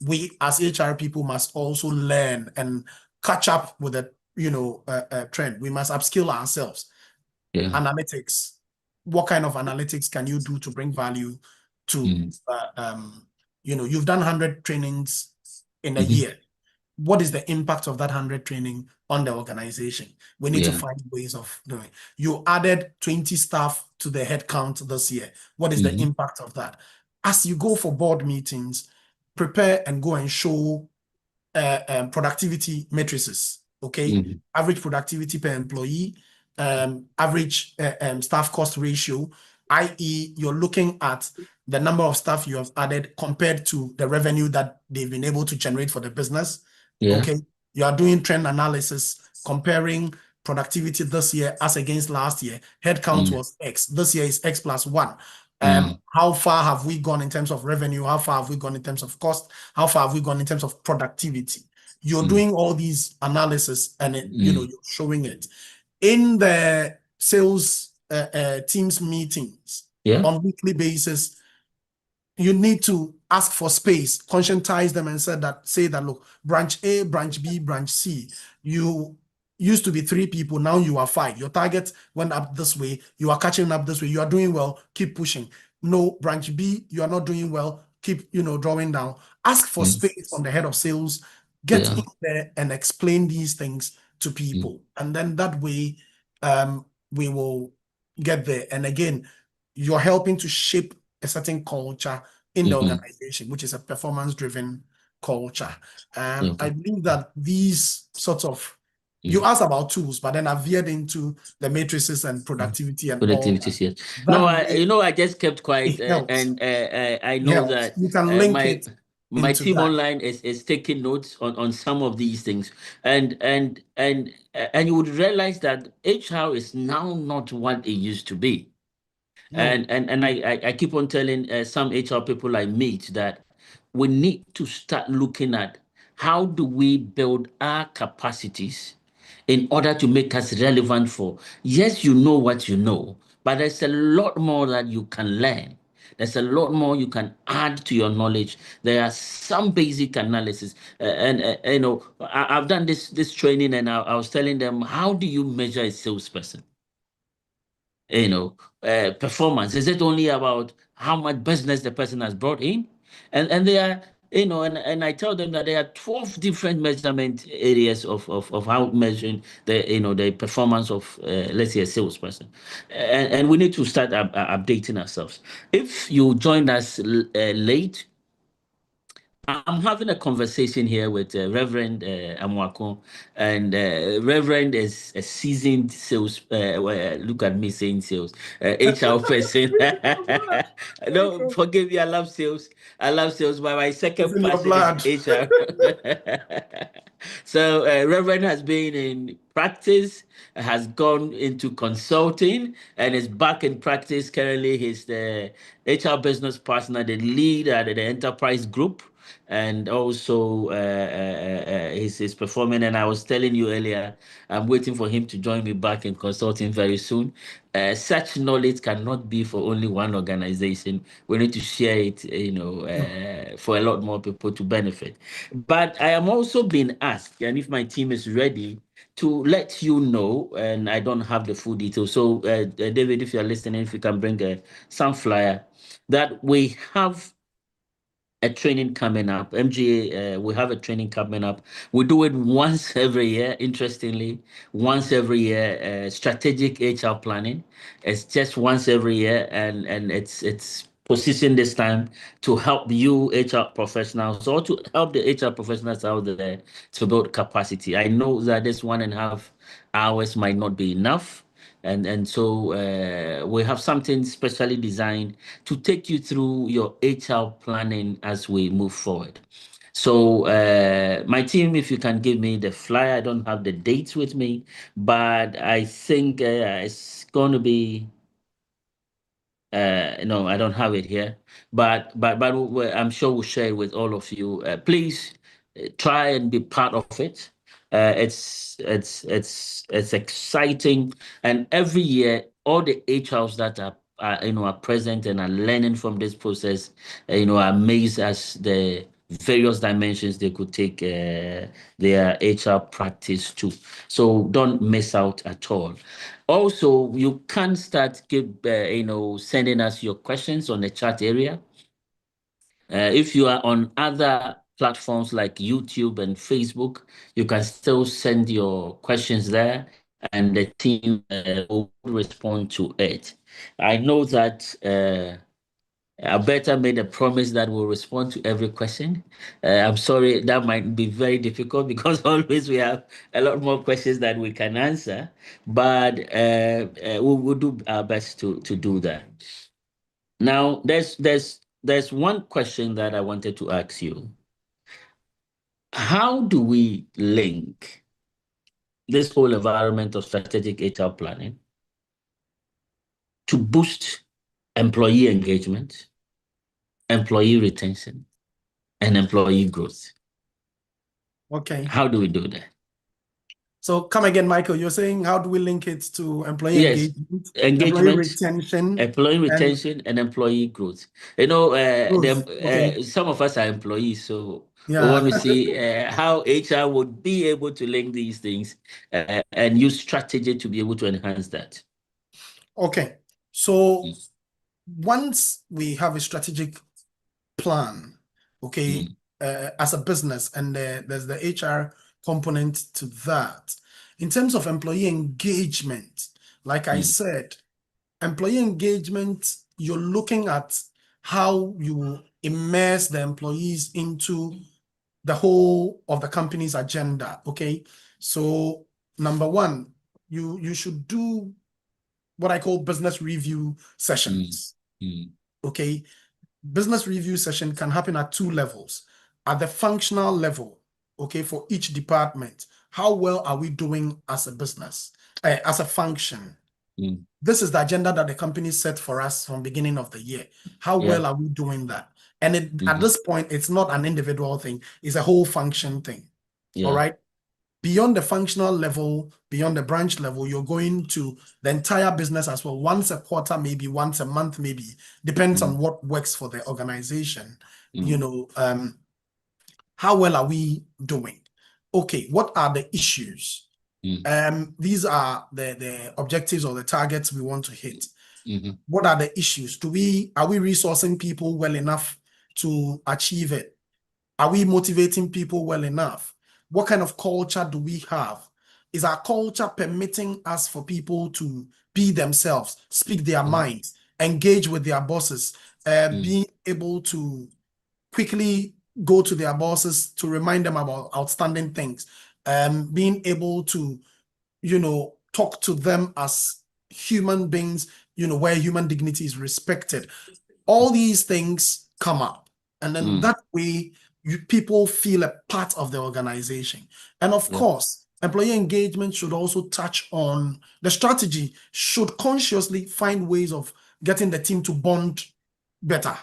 we as HR people must also learn and catch up with the trend. We must upskill ourselves. Analytics. What kind of analytics can you do to bring value to you've done 100 trainings in a year. What is the impact of that 100 training on the organization? We need to find ways of doing. You added 20 staff to the headcount this year. What is the impact of that? As you go for board meetings, prepare and go and show productivity matrices. Okay, average productivity per employee, average staff cost ratio, i.e., you're looking at the number of staff you have added compared to the revenue that they've been able to generate for the business. Okay, you are doing trend analysis, comparing productivity this year as against last year. Headcount was X. This year is X plus 1. How far have we gone in terms of revenue? How far have we gone in terms of cost? How far have we gone in terms of productivity? You're doing all these analysis and you're showing it. in the sales teams meetings on weekly basis, you need to ask for space, conscientize them, and say that look, branch A, branch B, branch C, you used to be 3 people, now you are 5. Your target went up this way, you are catching up this way, you are doing well, keep pushing. No, branch B, you are not doing well, keep drawing down. Ask for space from the head of sales, get in there and explain these things to people. And then that way we will get there. And again, you're helping to shape a certain culture in the organization, which is a performance-driven culture. I believe that these sorts of, you asked about tools, but then I veered into the matrices and productivity and all that. Yes. No, I just kept quiet, and I know that you can link it my team online is taking notes on some of these things, and you would realize that HR is now not what it used to be. No. And I keep on telling some HR people I meet that we need to start looking at how do we build our capacities in order to make us relevant for, yes, you know what you know, but there's a lot more that you can learn. There's a lot more you can add to your knowledge. There are some basic analysis. I've done this training, and I was telling them, how do you measure a salesperson? Performance. Is it only about how much business the person has brought in? And they are, and I tell them that there are 12 different measurement areas of how measuring the performance of, let's say, a salesperson. And we need to start updating ourselves. If you joined us late, I'm having a conversation here with Reverend Amwako, and Reverend is a seasoned sales. Look at me saying sales, HR person. No, forgive me. I love sales. But my second passion is HR. So Reverend has been in practice, has gone into consulting, and is back in practice. Currently, he's the HR business partner, the lead at the enterprise group. And also he's performing. And I was telling you earlier, I'm waiting for him to join me back in consulting very soon. Such knowledge cannot be for only one organization. We need to share it, for a lot more people to benefit. But I am also being asked, and if my team is ready, to let you know, and I don't have the full details. So David, if you're listening, if you can bring some flyer, that we have a training coming up. MGA, we have a training coming up. We do it once every year, interestingly, once every year, strategic HR planning. It's just once every year, and it's positioned this time to help you HR professionals, or to help the HR professionals out there to build capacity. I know that this 1.5 hours might not be enough. And so we have something specially designed to take you through your HR planning as we move forward. So my team, if you can give me the flyer, I don't have the dates with me, but I think it's going to be, no, I don't have it here, but I'm sure we'll share it with all of you. Please try and be part of it. It's exciting, and every year all the HRs that are present and are learning from this process, are amazed as the various dimensions they could take their HR practice to. So don't miss out at all. Also, you can start sending us your questions on the chat area. If you are on other platforms like YouTube and Facebook, you can still send your questions there, and the team will respond to it. I know that Alberta made a promise that we'll respond to every question. I'm sorry, that might be very difficult because always we have a lot more questions that we can answer, but we'll do our best to do that. Now, there's one question that I wanted to ask you. How do we link this whole environment of strategic HR planning to boost employee engagement, employee retention, and employee growth? Okay. How do we do that? So come again, Michael. You're saying how do we link it to employee Yes, engagement, employee engagement, retention, employee and retention, and employee growth. You know, growth? Okay. some of us are employees, so we Yeah. want to see how HR would be able to link these things and use strategy to be able to enhance that. Okay. So once we have a strategic plan, okay, as a business, and there's the HR component to that. In terms of employee engagement, like I said, employee engagement, you're looking at how you immerse the employees into the whole of the company's agenda. Okay. So number one, you should do what I call business review sessions. Okay. Business review session can happen at two levels. At the functional level, okay, for each department, how well are we doing as a business, as a function? This is the agenda that the company set for us from beginning of the year. How well are we doing that? And at this point, it's not an individual thing, it's a whole function thing. All right. Beyond the functional level, beyond the branch level, you're going to the entire business as well. Once a quarter, maybe once a month, maybe depends on what works for the organization. You know, how well are we doing? Okay, what are the issues? These are the objectives or the targets we want to hit. What are the issues? Are we resourcing people well enough to achieve it? Are we motivating people well enough? What kind of culture do we have? Is our culture permitting us for people to be themselves, speak their minds, engage with their bosses, being able to quickly go to their bosses to remind them about outstanding things, being able to, you know, talk to them as human beings, you know, where human dignity is respected. All these things come up. And then that way, people feel a part of the organization. And of course, employee engagement should also touch on the strategy, should consciously find ways of getting the team to bond better.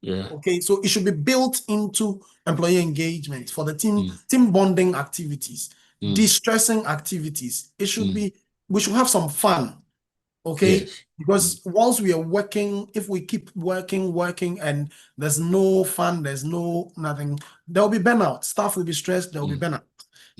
Okay, so it should be built into employee engagement for the team bonding activities, de-stressing activities. It should be, we should have some fun. Okay, because once we are working, if we keep working and there's no fun, there's no nothing, there'll be burnout. Staff will be stressed, there'll be burnout.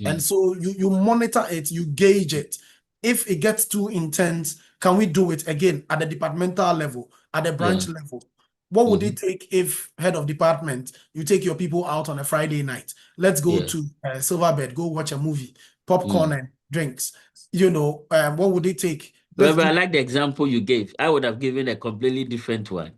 And so you monitor it, you gauge it. If it gets too intense, can we do it again at the departmental level, at the branch level? What would it take if head of department, you take your people out on a Friday night? Let's go to Silverbird, go watch a movie, popcorn and drinks. You know, what would it take? Well, I like the example you gave. I would have given a completely different one.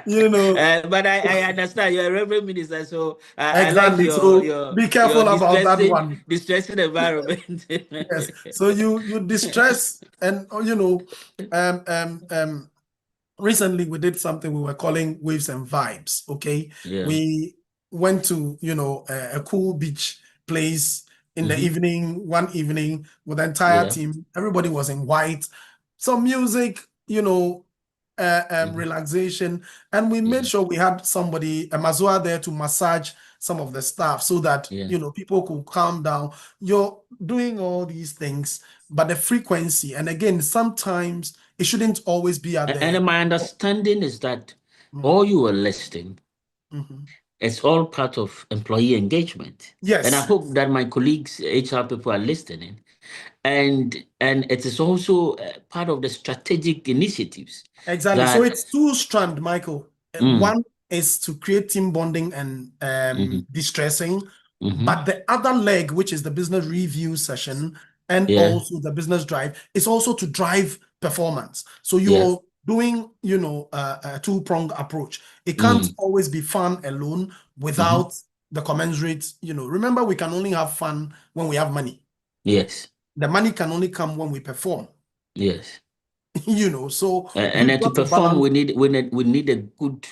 You know, but I understand you're a Reverend Minister, so exactly. I like so be careful about that one. Distressing environment. Yes. So you distress, and you know, recently we did something we were calling Waves and Vibes. Okay. We went to, you know, a cool beach place in the evening, one evening with the entire team. Everybody was in white, some music, you know, relaxation. And we made sure we had somebody, a Mazua there to massage some of the staff so that, you know, people could calm down. You're doing all these things, but the frequency, and again, sometimes it shouldn't always be at the... And my understanding is that all you were listing, it's all part of employee engagement. Yes. And I hope that my colleagues, HR people, are listening. And it is also part of the strategic initiatives. Exactly. So it's two-strand, Michael. One is to create team bonding and de-stressing. But the other leg, which is the business review session and also the business drive, is also to drive performance. So you're doing, you know, a two-pronged approach. It can't always be fun alone without the commensurate, you know. Remember, we can only have fun when we have money. Yes. The money can only come when we perform. Yes. You know, so and then to perform, we need a good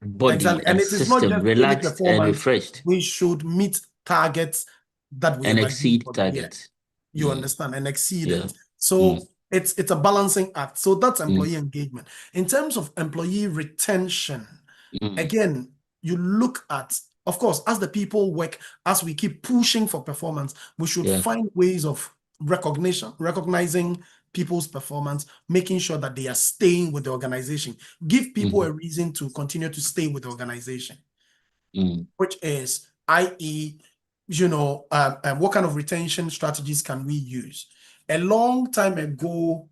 body and it is system, not just relaxed and refreshed. We should meet targets that we and exceed targets. You understand, and exceed it. So it's a balancing act. So that's employee engagement. In terms of employee retention, again, you look at of course, as the people work, as we keep pushing for performance, we should find ways of recognizing people's performance, making sure that they are staying with the organization. Give people a reason to continue to stay with the organization, which is, i.e., what kind of retention strategies can we use? A long time ago,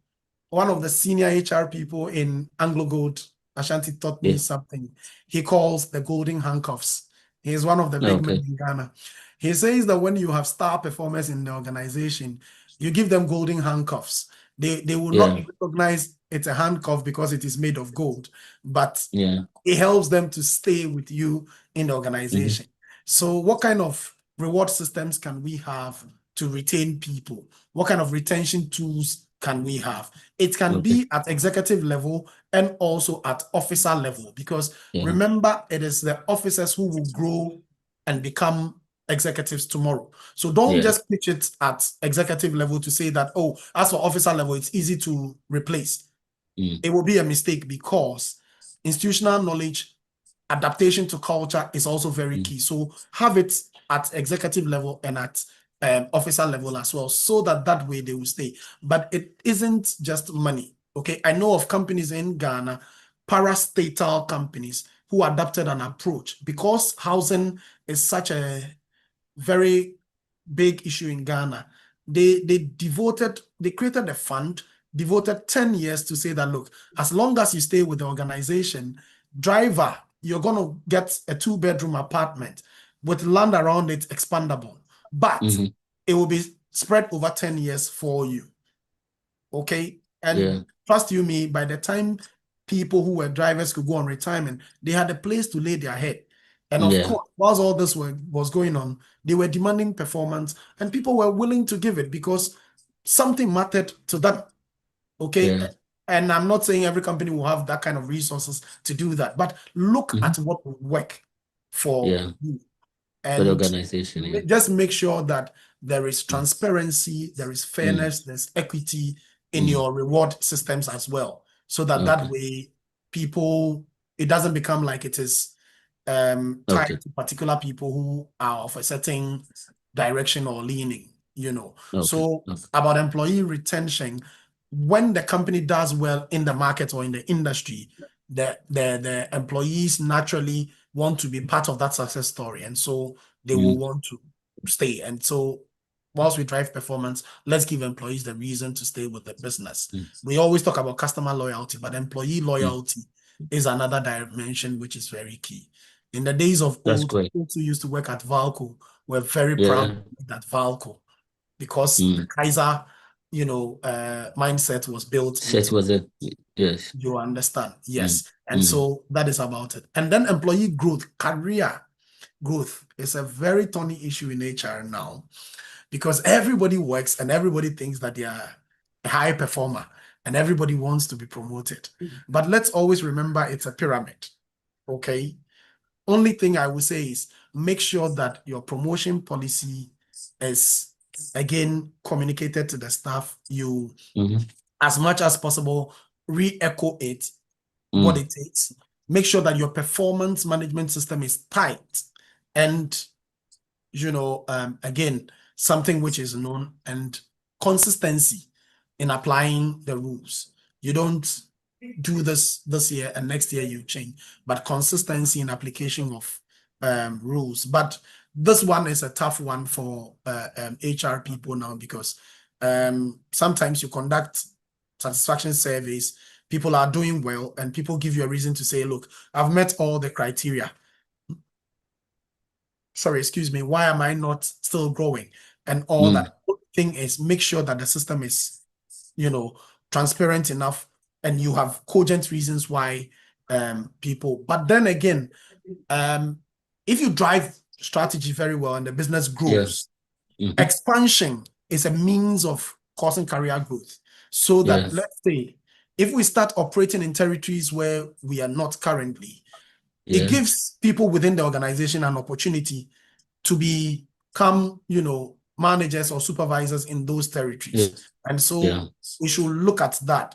one of the senior HR people in AngloGold Ashanti taught me something he calls the golden handcuffs. He is one of the big men in Ghana. He says that when you have star performers in the organization, you give them golden handcuffs. They will not recognize it's a handcuff because it is made of gold, but it helps them to stay with you in the organization. So what kind of reward systems can we have to retain people? What kind of retention tools can we have? It can be at executive level and also at officer level, because remember, it is the officers who will grow and become executives tomorrow. So don't just pitch it at executive level to say that, oh, as for officer level, it's easy to replace. It will be a mistake, because institutional knowledge, adaptation to culture is also very key. So have it at executive level and at officer level as well, so that way they will stay. But it isn't just money. Okay, I know of companies in Ghana, parastatal companies, who adopted an approach, because housing is such a very big issue in Ghana. They created a fund, devoted 10 years to say that, look, as long as you stay with the organization, driver, you're going to get a 2-bedroom apartment with land around it expandable, but it will be spread over 10 years for you. Okay? And trust you me, by the time people who were drivers could go on retirement, they had a place to lay their head. And of course, whilst all this was going on, they were demanding performance, and people were willing to give it because something mattered to them. Okay? And I'm not saying every company will have that kind of resources to do that, but look at what will work for you. And for the organization. Just make sure that there is transparency, there is fairness, there's equity in your reward systems as well. So that that way people, it doesn't become like it is tied to particular people who are of a certain direction or leaning, So about employee retention, when the company does well in the market or in the industry, the employees naturally want to be part of that success story, and so they will want to stay. And so whilst we drive performance, let's give employees the reason to stay with the business. We always talk about customer loyalty, but employee loyalty is another dimension which is very key. In the days of old, people who used to work at Valco were very proud at Valco, because the Kaiser mindset was built. You understand? Yes. And so that is about it. And then employee growth, career growth is a very thorny issue in HR now, because everybody works and everybody thinks that they are a high performer and everybody wants to be promoted. But let's always remember it's a pyramid. Okay. Only thing I will say is make sure that your promotion policy is, again, communicated to the staff. You, as much as possible, re-echo it, what it takes. Make sure that your performance management system is tight and, again, something which is known, and consistency in applying the rules. You don't do this year and next year you change, but consistency in application of rules. But this one is a tough one for HR people now, because sometimes you conduct satisfaction surveys, people are doing well, and people give you a reason to say, look, I've met all the criteria. Sorry, excuse me, why am I not still growing? And all that thing is, make sure that the system is, transparent enough, and you have cogent reasons why people. But then again, if you drive strategy very well and the business grows, expansion is a means of causing career growth. So that, let's say, if we start operating in territories where we are not currently, it gives people within the organization an opportunity to become, managers or supervisors in those territories. And so we should look at that.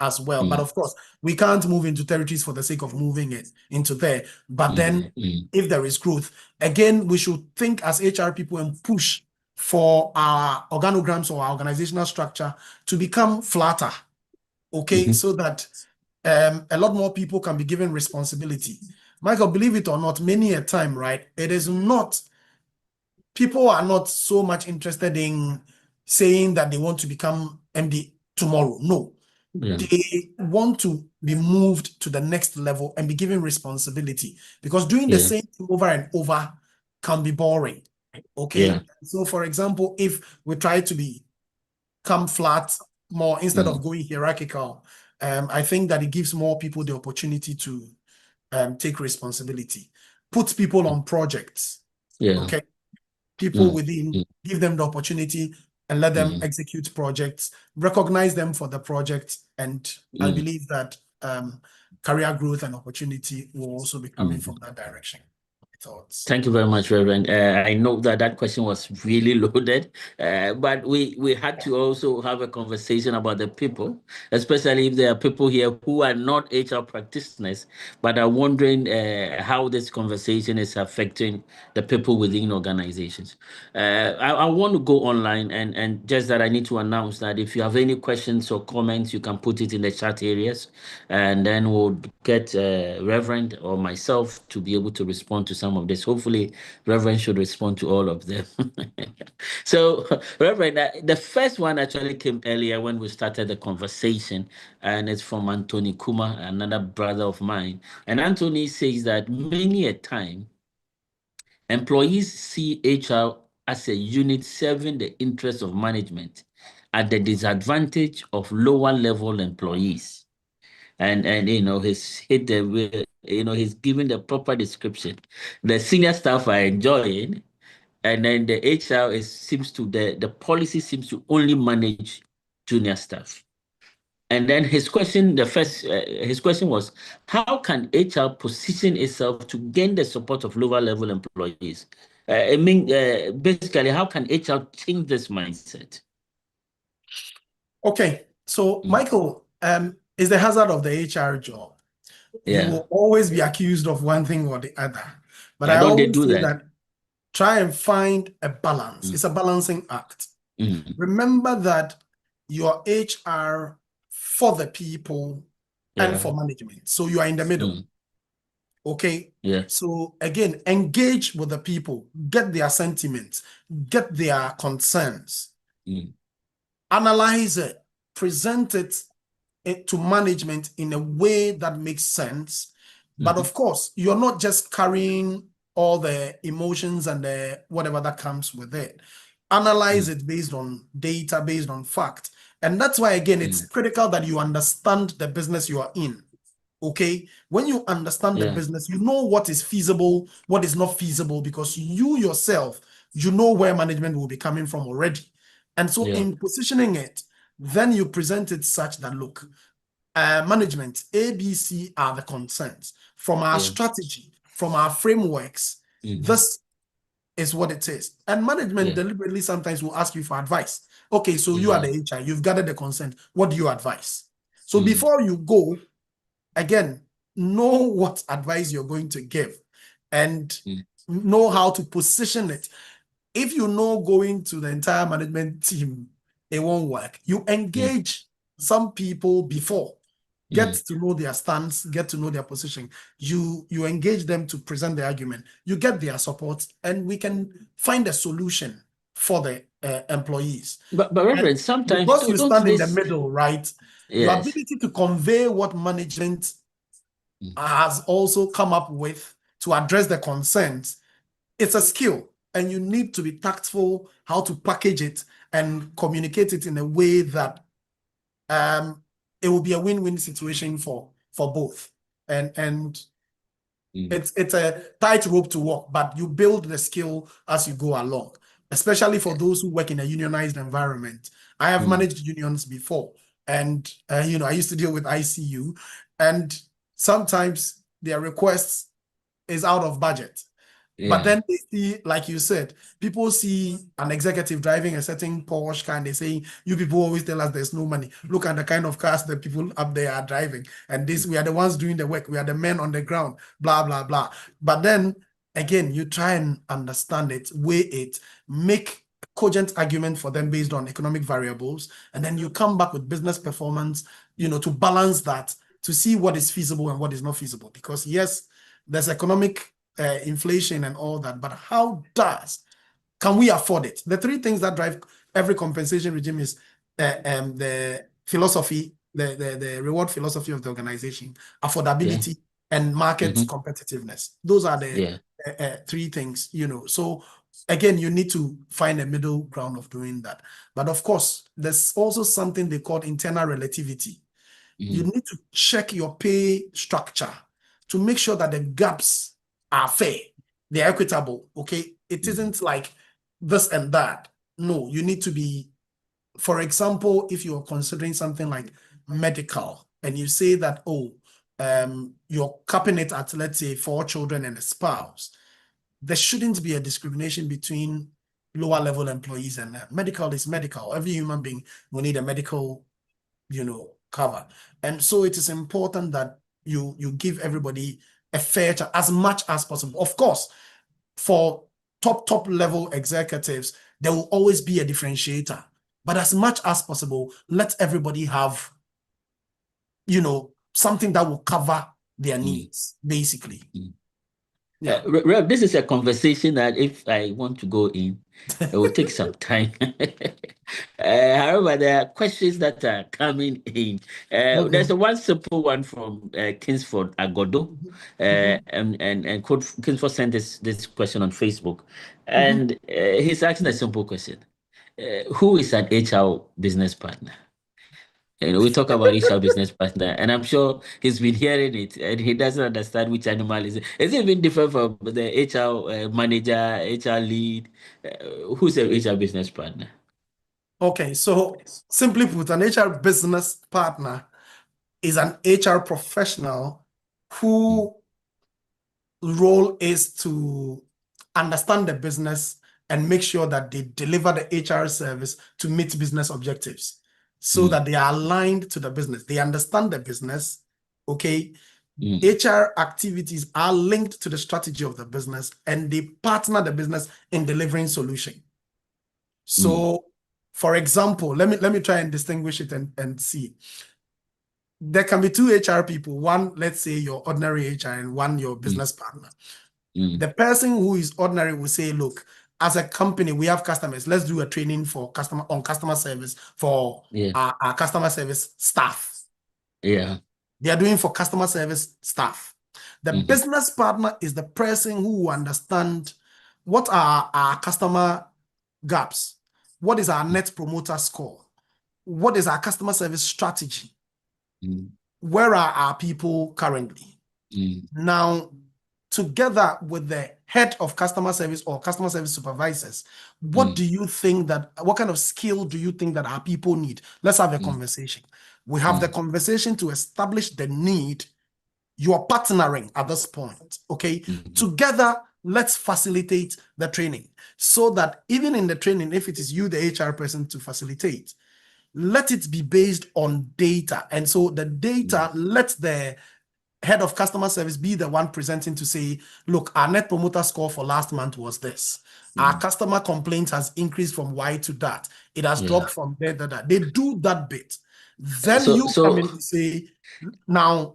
as well. But of course, we can't move into territories for the sake of moving it into there. But then if there is growth, again, we should think as HR people and push for our organograms or our organizational structure to become flatter, okay, so that a lot more people can be given responsibility. Michael, believe it or not, many a time, right, it is not, people are not so much interested in saying that they want to become MD tomorrow. No. They want to be moved to the next level and be given responsibility, because doing the same thing over and over can be boring. Okay. So for example, if we try to become flat more instead of going hierarchical, I think that it gives more people the opportunity to take responsibility, put people on projects. Okay. People within, give them the opportunity and let them execute projects, recognize them for the project. And I believe that career growth and opportunity will also be coming from that direction. Thoughts? Thank you very much, Reverend. I know that question was really loaded, but we had to also have a conversation about the people, especially if there are people here who are not HR practitioners, but are wondering how this conversation is affecting the people within organizations. I want to go online, and just that I need to announce that if you have any questions or comments, you can put it in the chat areas, and then we'll get Reverend or myself to be able to respond to some of this. Hopefully, Reverend should respond to all of them. So, Reverend, the first one actually came earlier when we started the conversation, and it's from Anthony Kuma, another brother of mine. And Anthony says that many a time, employees see HR as a unit serving the interests of management at the disadvantage of lower level employees. And he's hit the, he's given the proper description. The senior staff are enjoying, and then the HR the policy seems to only manage junior staff. And then his question was, how can HR position itself to gain the support of lower level employees? Basically, how can HR change this mindset? Okay, so Michael, is the hazard of the HR job. You will always be accused of one thing or the other. But I always say that try and find a balance. It's a balancing act. Remember that your HR for the people and for management. So you are in the middle. Okay. So again, engage with the people, get their sentiments, get their concerns, analyze it, present it to management in a way that makes sense. But of course, you're not just carrying all the emotions and the whatever that comes with it. Analyze it based on data, based on fact. And that's why, again, it's critical that you understand the business you are in. Okay? When you understand the business, you know what is feasible, what is not feasible, because you yourself, you know where management will be coming from already. And so in positioning it, then you present it such that, look, management, A, B, C are the concerns. From our strategy, from our frameworks, this is what it is. And management deliberately sometimes will ask you for advice. Okay, so you are the HR, you've gathered the consent. What do you advise? So before you go, again, know what advice you're going to give and know how to position it. If you know going to the entire management team, it won't work. You engage some people before. Get to know their stance, get to know their position. You engage them to present the argument. You get their support, and we can find a solution for the employees. But Reverend, sometimes because you stand in the middle, right? Your ability to convey what management has also come up with to address the concerns, it's a skill, and you need to be tactful how to package it and communicate it in a way that it will be a win-win situation for both. And it's a tightrope to walk, but you build the skill as you go along, especially for those who work in a unionized environment. I have managed unions before, and I used to deal with ICU, and sometimes their requests is out of budget. But then they see, like you said, people see an executive driving a certain Porsche car and they say, you people always tell us there's no money. Look at the kind of cars that people up there are driving. And this, we are the ones doing the work. We are the men on the ground, blah, blah, blah. But then again, you try and understand it, weigh it, make a cogent argument for them based on economic variables. And then you come back with business performance, to balance that, to see what is feasible and what is not feasible. Because yes, there's economic inflation and all that, but can we afford it? The three things that drive every compensation regime is the philosophy, the reward philosophy of the organization, affordability, and market competitiveness. Those are the three things, So again, you need to find a middle ground of doing that. But of course, there's also something they call internal relativity. You need to check your pay structure to make sure that the gaps are fair, they're equitable, okay? It isn't like this and that. No, you need to be, for example, if you're considering something like medical and you say that, you're capping it at, let's say, 4 children and a spouse, there shouldn't be a discrimination between lower level employees and medical is medical. Every human being will need a medical, cover. And so it is important that you give everybody a fair chance as much as possible. Of course, for top level executives, there will always be a differentiator. But as much as possible, let everybody have, something that will cover their needs, basically. Yeah. Rev, this is a conversation that if I want to go in, it will take some time. However, there are questions that are coming in. There's a one simple one from Kingsford Agodo, and Kingsford sent this question on Facebook, and he's asking a simple question: who is an HR business partner? We talk about HR business partner, and I'm sure he's been hearing it, and he doesn't understand which animal is it. Is it even different from the HR manager, HR lead? Who's an HR business partner? Okay, so simply put, an HR business partner is an HR professional whose role is to understand the business and make sure that they deliver the HR service to meet business objectives so that they are aligned to the business. They understand the business, okay? HR activities are linked to the strategy of the business and they partner the business in delivering solution. So, for example, let me try and distinguish it and see. There can be 2 HR people, one, let's say your ordinary HR and one your business partner. The person who is ordinary will say, look, as a company, we have customers. Let's do a training for customer service for our customer service staff. Yeah. They are doing for customer service staff. The business partner is the person who will understand what are our customer gaps, what is our net promoter score, what is our customer service strategy, where are our people currently. Now, together with the head of customer service or customer service supervisors, what do you think what kind of skill do you think that our people need? Let's have a conversation. We have the conversation to establish the need. You are partnering at this point, okay? Together, let's facilitate the training so that even in the training, if it is you, the HR person to facilitate, let it be based on data. And so the data, let the head of customer service be the one presenting to say, look, our net promoter score for last month was this. Our customer complaints has increased from Y to that. It has dropped from there to that. They do that bit. Then come in and say, now,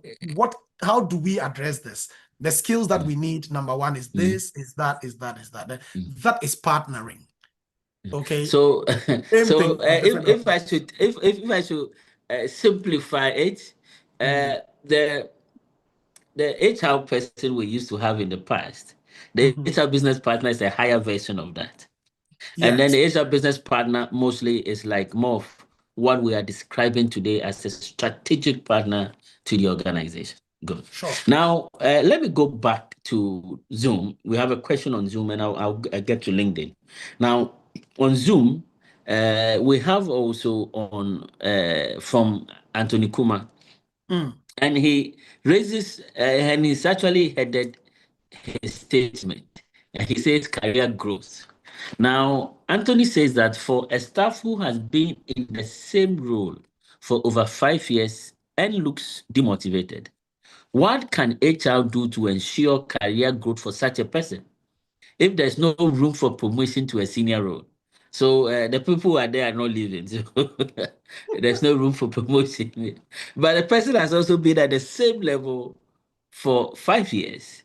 how do we address this? The skills that we need, number one, is this, is that. That is partnering. Okay. So, if I should simplify it, the HR person we used to have in the past, the HR business partner is a higher version of that. Yes. And then the HR business partner mostly is like more of what we are describing today as a strategic partner to the organization. Good. Sure. Now, let me go back to Zoom. We have a question on Zoom, and I'll get to LinkedIn. Now, on Zoom, we have also on from Anthony Kuma. And he raises, and he's actually headed his statement. And he says career growth. Now, Anthony says that for a staff who has been in the same role for over 5 years and looks demotivated, what can HR do to ensure career growth for such a person if there's no room for promotion to a senior role? So the people who are there are not leaving. So there's no room for promotion. But the person has also been at the same level for 5 years.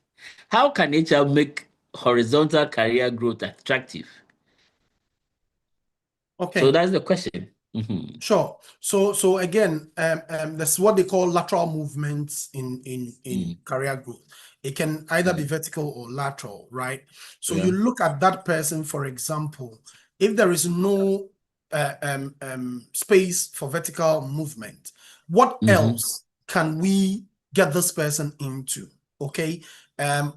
How can HR make horizontal career growth attractive? Okay. So that's the question. Mm-hmm. Sure. So again, that's what they call lateral movements in career growth. It can either be vertical or lateral, right? So you look at that person, for example, if there is no space for vertical movement, what else can we get this person into? Okay.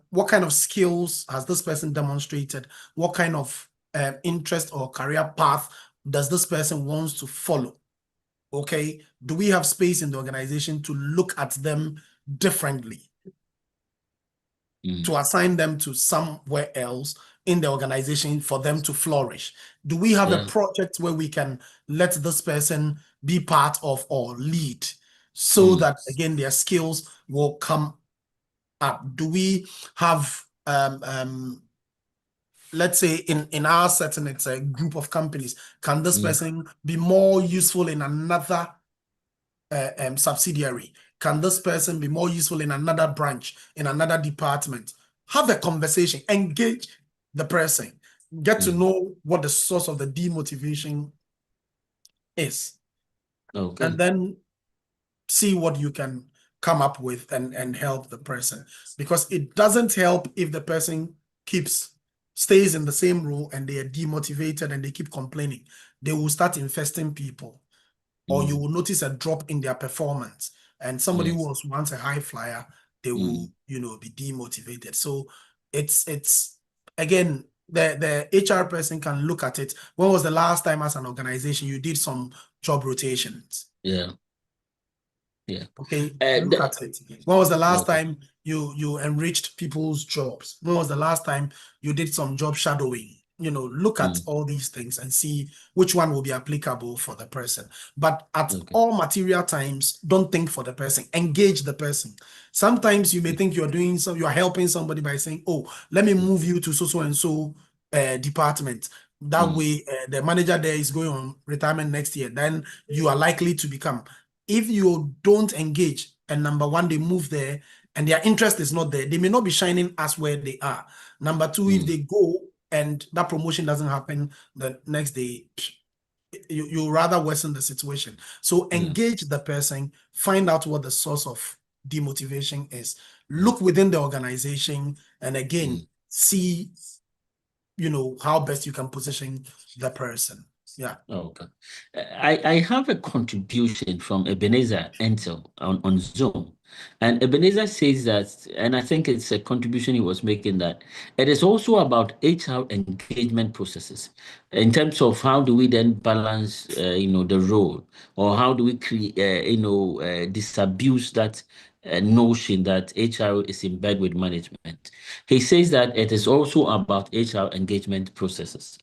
What kind of skills has this person demonstrated? What kind of interest or career path does this person wants to follow? Okay, do we have space in the organization to look at them differently, to assign them to somewhere else in the organization for them to flourish? Do we have a project where we can let this person be part of or lead so that, again, their skills will come up? Do we have let's say in our setting, it's a group of companies. Can this person be more useful in another subsidiary? Can this person be more useful in another branch, in another department? Have a conversation, engage the person, get to know what the source of the demotivation is. Okay. And then see what you can come up with and help the person. Because it doesn't help if the person stays in the same role and they are demotivated and they keep complaining. They will start infesting people, or you will notice a drop in their performance. And somebody who was once a high flyer, they will, be demotivated. So it's again, the HR person can look at it. When was the last time as an organization you did some job rotations? Yeah. Okay. Look at it. When was the last time you enriched people's jobs? When was the last time you did some job shadowing? Look at all these things and see which one will be applicable for the person. But at all material times, don't think for the person. Engage the person. Sometimes you may think you are helping somebody by saying, "Oh, let me move you to so and so department." That way, the manager there is going on retirement next year. Then you are likely to become. If you don't engage, and number one, they move there and their interest is not there, they may not be shining as where they are. Number two, if they go and that promotion doesn't happen the next day, you rather worsen the situation. So engage the person, find out what the source of demotivation is, look within the organization, and again, see, how best you can position the person. Yeah. Okay. I have a contribution from Ebenezer Entel on Zoom. And Ebenezer says that, and I think it's a contribution he was making, that it is also about HR engagement processes in terms of how do we then balance, the role, or how do we create, disabuse that notion that HR is in bed with management. He says that it is also about HR engagement processes.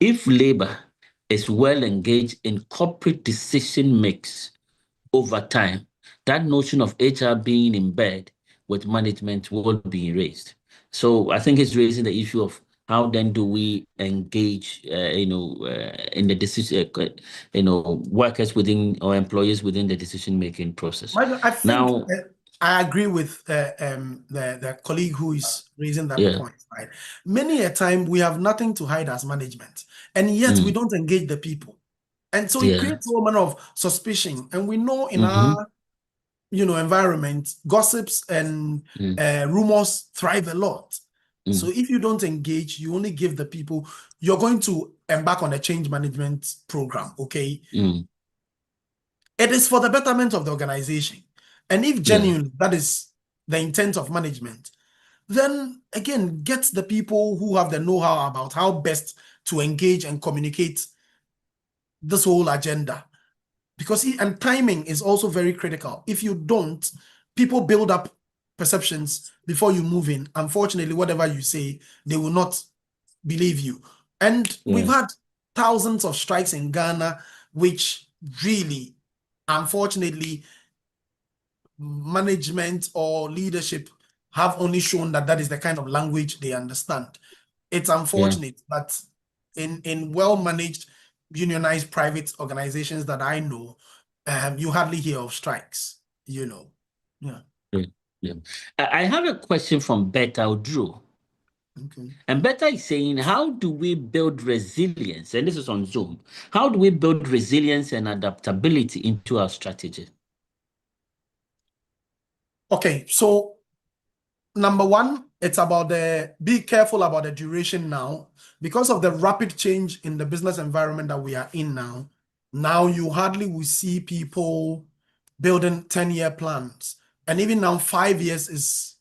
If labor is well engaged in corporate decision mix over time, that notion of HR being in bed with management will be erased. So I think it's raising the issue of how then do we engage, in the decision, workers within or employees within the decision-making process. Well, I think I agree with the colleague who is raising that point, right? Many a time we have nothing to hide as management, and yet we don't engage the people. And so it creates a manner of suspicion. And we know in our environment, gossips and rumors thrive a lot. So if you don't engage, you only give the people, you're going to embark on a change management program, okay? It is for the betterment of the organization. And if genuinely that is the intent of management, then again, get the people who have the know-how about how best to engage and communicate this whole agenda. Because and timing is also very critical. If you don't, people build up perceptions before you move in. Unfortunately, whatever you say, they will not believe you. And we've had thousands of strikes in Ghana, which really, unfortunately, management or leadership have only shown that that is the kind of language they understand. It's unfortunate, but in well-managed, unionized private organizations that I know, you hardly hear of strikes, you know. Yeah. I have a question from Beta Odro. Okay. And Beta is saying, how do we build resilience? And this is on Zoom. How do we build resilience and adaptability into our strategy? Okay, so number one, it's about be careful about the duration now. Because of the rapid change in the business environment that we are in now, you hardly will see people building 10-year plans. And even now, 5 years is,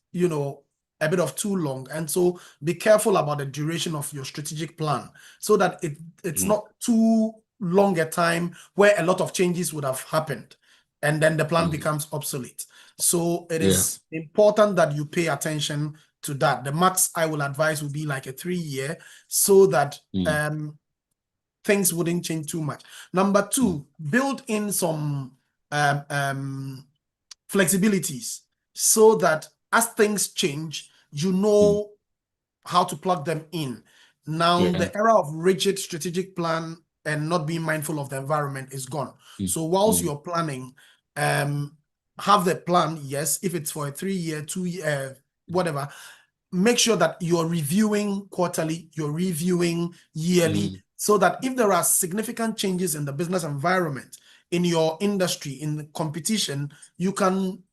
a bit of too long. And so be careful about the duration of your strategic plan so that it's not too long a time where a lot of changes would have happened and then the plan becomes obsolete. So it is important that you pay attention to that. The max I will advise would be like a 3-year so that things wouldn't change too much. Number two, build in some flexibilities so that as things change, you know how to plug them in. Now, the era of rigid strategic plan and not being mindful of the environment is gone. So whilst you're planning, have the plan, yes, if it's for a 3-year, 2-year, whatever, make sure that you're reviewing quarterly, you're reviewing yearly, so that if there are significant changes in the business environment, in your industry, in the competition, you can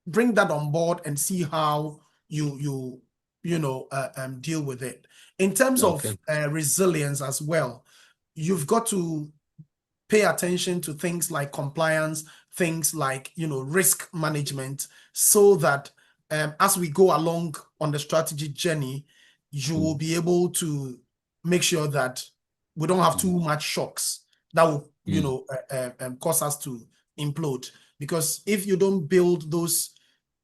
bring that on board and see how you deal with it. In terms of resilience as well, you've got to pay attention to things like compliance, things like risk management, so that as we go along on the strategy journey, you will be able to make sure that we don't have too much shocks that will cause us to implode. Because if you don't build those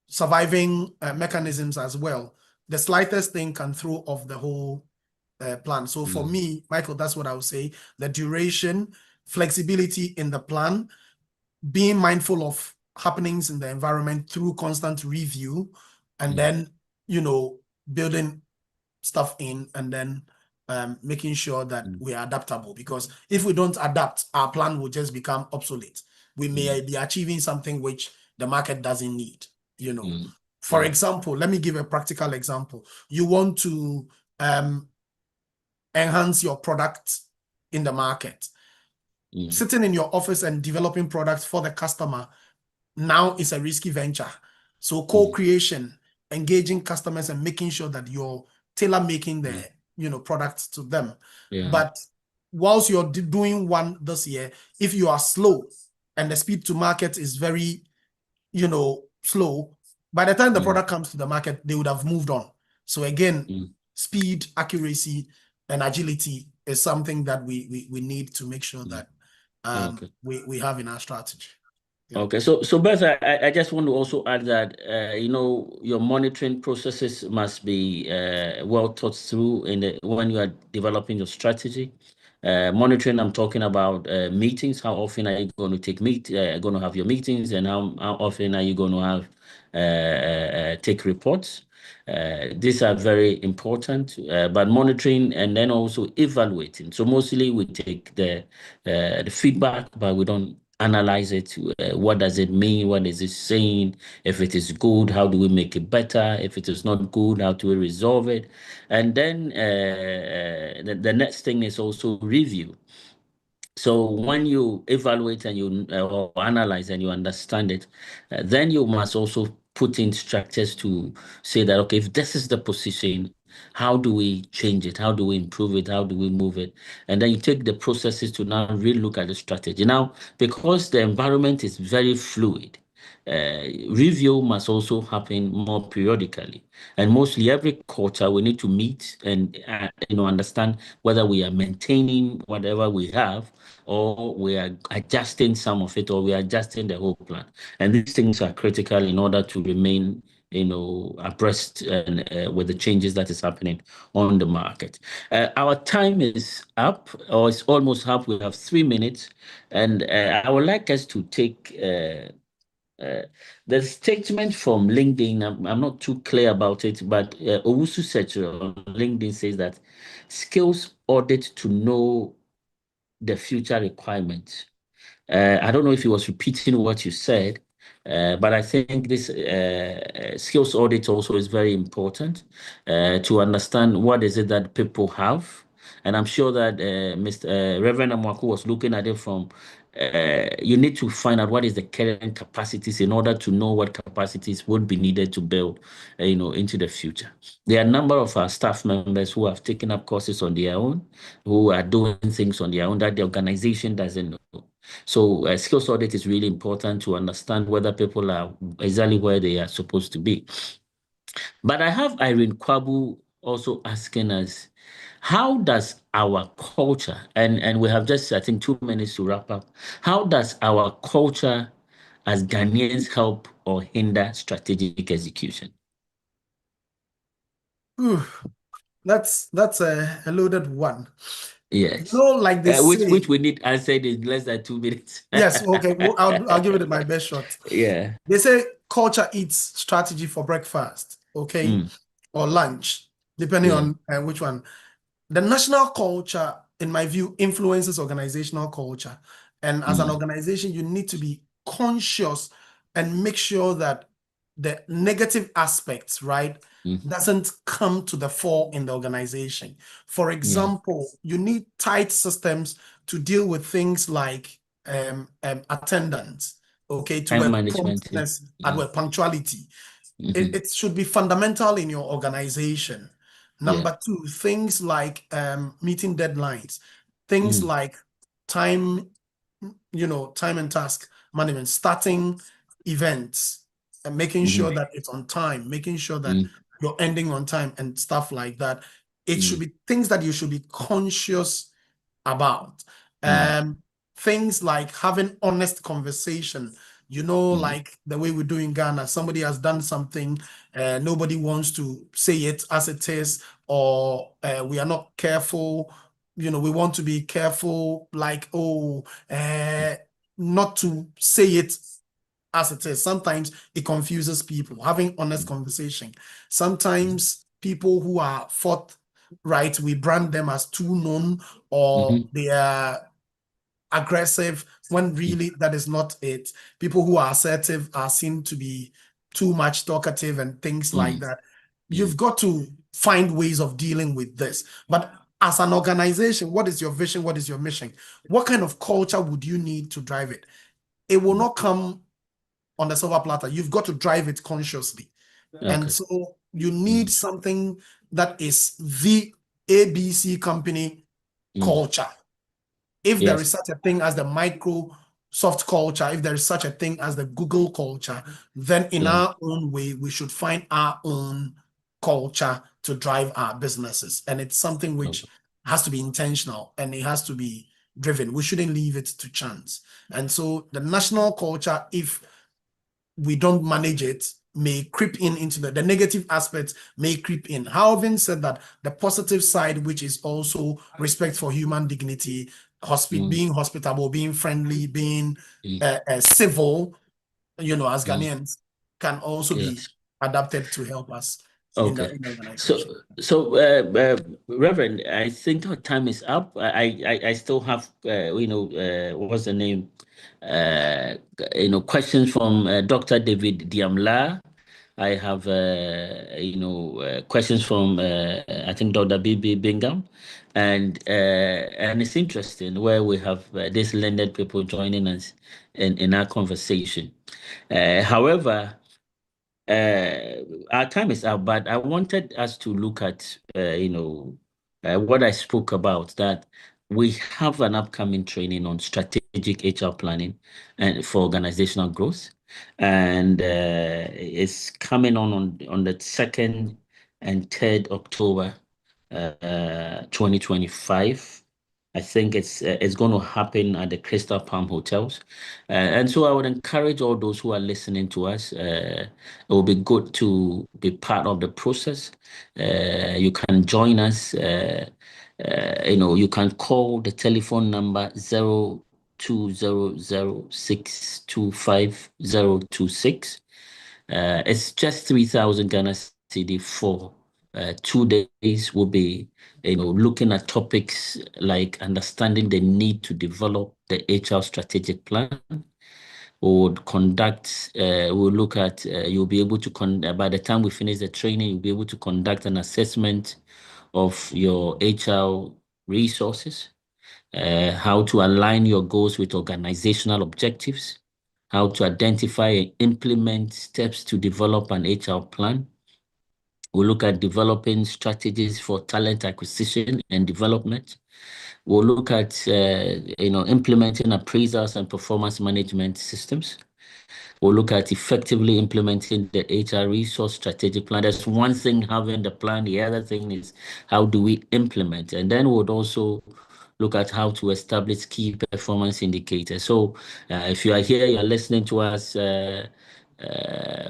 surviving mechanisms as well, the slightest thing can throw off the whole plan. So for me, Michael, that's what I would say. The duration, flexibility in the plan, being mindful of happenings in the environment through constant review, and then, building stuff in, and then making sure that we are adaptable. Because if we don't adapt, our plan will just become obsolete. We may be achieving something which the market doesn't need, For example, let me give a practical example. You want to enhance your product in the market. Sitting in your office and developing products for the customer now is a risky venture. So co-creation, engaging customers and making sure that you're tailor-making the products to them. But whilst you're doing one this year, if you are slow and the speed to market is very slow, by the time the product comes to the market, they would have moved on. So again, speed, accuracy, and agility is something that we need to make sure that we have in our strategy. Okay, so Beth, I just want to also add that your monitoring processes must be well thought through when you are developing your strategy. Monitoring, I'm talking about meetings. How often are you going to have your meetings, and how often are you going to have take reports? These are very important, but monitoring and then also evaluating. So mostly we take the feedback, but we don't analyze it. What does it mean? What is it saying? If it is good, how do we make it better? If it is not good, how do we resolve it? And then the next thing is also review. So when you evaluate and you or analyze and you understand it, then you must also put in structures to say that, okay, if this is the position, how do we change it? How do we improve it? How do we move it? And then you take the processes to now really look at the strategy. Now, because the environment is very fluid, review must also happen more periodically. And mostly every quarter we need to meet and understand whether we are maintaining whatever we have, or we are adjusting some of it, or we are adjusting the whole plan. And these things are critical in order to remain abreast and with the changes that is happening on the market. Our time is up, or it's almost up. We have 3 minutes, and I would like us to take the statement from LinkedIn. I'm not too clear about it, but Owusu Secho on LinkedIn says that skills audit to know the future requirements. I don't know if he was repeating what you said, but I think this skills audit also is very important to understand what is it that people have. And I'm sure that Mr. Reverend Amwaku was looking at it from, you need to find out what is the current capacities in order to know what capacities would be needed to build, into the future. There are a number of our staff members who have taken up courses on their own, who are doing things on their own that the organization doesn't know. So skills audit is really important to understand whether people are exactly where they are supposed to be. But I have Irene Kwabu also asking us, how does our culture, and we have just, I think, 2 minutes to wrap up, how does our culture as Ghanaians help or hinder strategic execution? That's a loaded one. Yes. Like they say, which we need answered in less than 2 minutes. yes, okay, well, I'll give it my best shot. Yeah. They say culture eats strategy for breakfast, okay, or lunch, depending on which one. The national culture, in my view, influences organizational culture. And as an organization, you need to be conscious and make sure that the negative aspects, right, doesn't come to the fore in the organization. For example, you need tight systems to deal with things like attendance, okay, to Time work management, promptness and work punctuality. It should be fundamental in your organization. Number two, things like meeting deadlines, things like time and task management, starting events and making sure that it's on time, making sure that you're ending on time and stuff like that. It should be things that you should be conscious about. Things like having honest conversation, like the way we do in Ghana. Somebody has done something, nobody wants to say it as it is, or we are not careful. We want to be careful, like, not to say it as it is. Sometimes it confuses people. Having honest conversation. Sometimes people who are forthright, we brand them as too known, or they are aggressive, when really that is not it. People who are assertive are seen to be too much talkative and things like that. You've got to find ways of dealing with this. But as an organization, what is your vision? What is your mission? What kind of culture would you need to drive it? It will not come on the silver platter. You've got to drive it consciously. And so you need something that is the ABC company culture. If there is such a thing as the Microsoft culture, if there is such a thing as the Google culture, then in our own way, we should find our own culture to drive our businesses. And it's something which has to be intentional and it has to be driven. We shouldn't leave it to chance. And so the national culture, if we don't manage it, may creep into the negative aspects may creep in. Having said that, the positive side, which is also respect for human dignity, being hospitable, being friendly, being civil, as Ghanaians, can also be adapted to help us in the organization. So, Reverend, I think our time is up. I still have, what's the name? Questions from Dr. David Diamla. I have, questions from, I think, Dr. B.B. Bingham. And it's interesting where we have these learned people joining us in our conversation. However, our time is up, but I wanted us to look at, what I spoke about, that we have an upcoming training on strategic HR planning and for organizational growth. And it's coming on the 2nd and 3rd October 2025. I think it's going to happen at the Crystal Palm Hotels. And so I would encourage all those who are listening to us. It will be good to be part of the process. You can join us. You can call the telephone number 0200625026. It's just 3,000 Ghana cedi for 2 days. Will be looking at topics like understanding the need to develop the HR strategic plan. We'll conduct, we'll look at, you'll be able to, by the time we finish the training, you'll be able to conduct an assessment of your HR resources, how to align your goals with organizational objectives, how to identify and implement steps to develop an HR plan. We'll look at developing strategies for talent acquisition and development. We'll look at, implementing appraisals and performance management systems. We'll look at effectively implementing the HR resource strategic plan. That's one thing, having the plan. The other thing is how do we implement? And then we'll also look at how to establish key performance indicators. So if you are here, you're listening to us,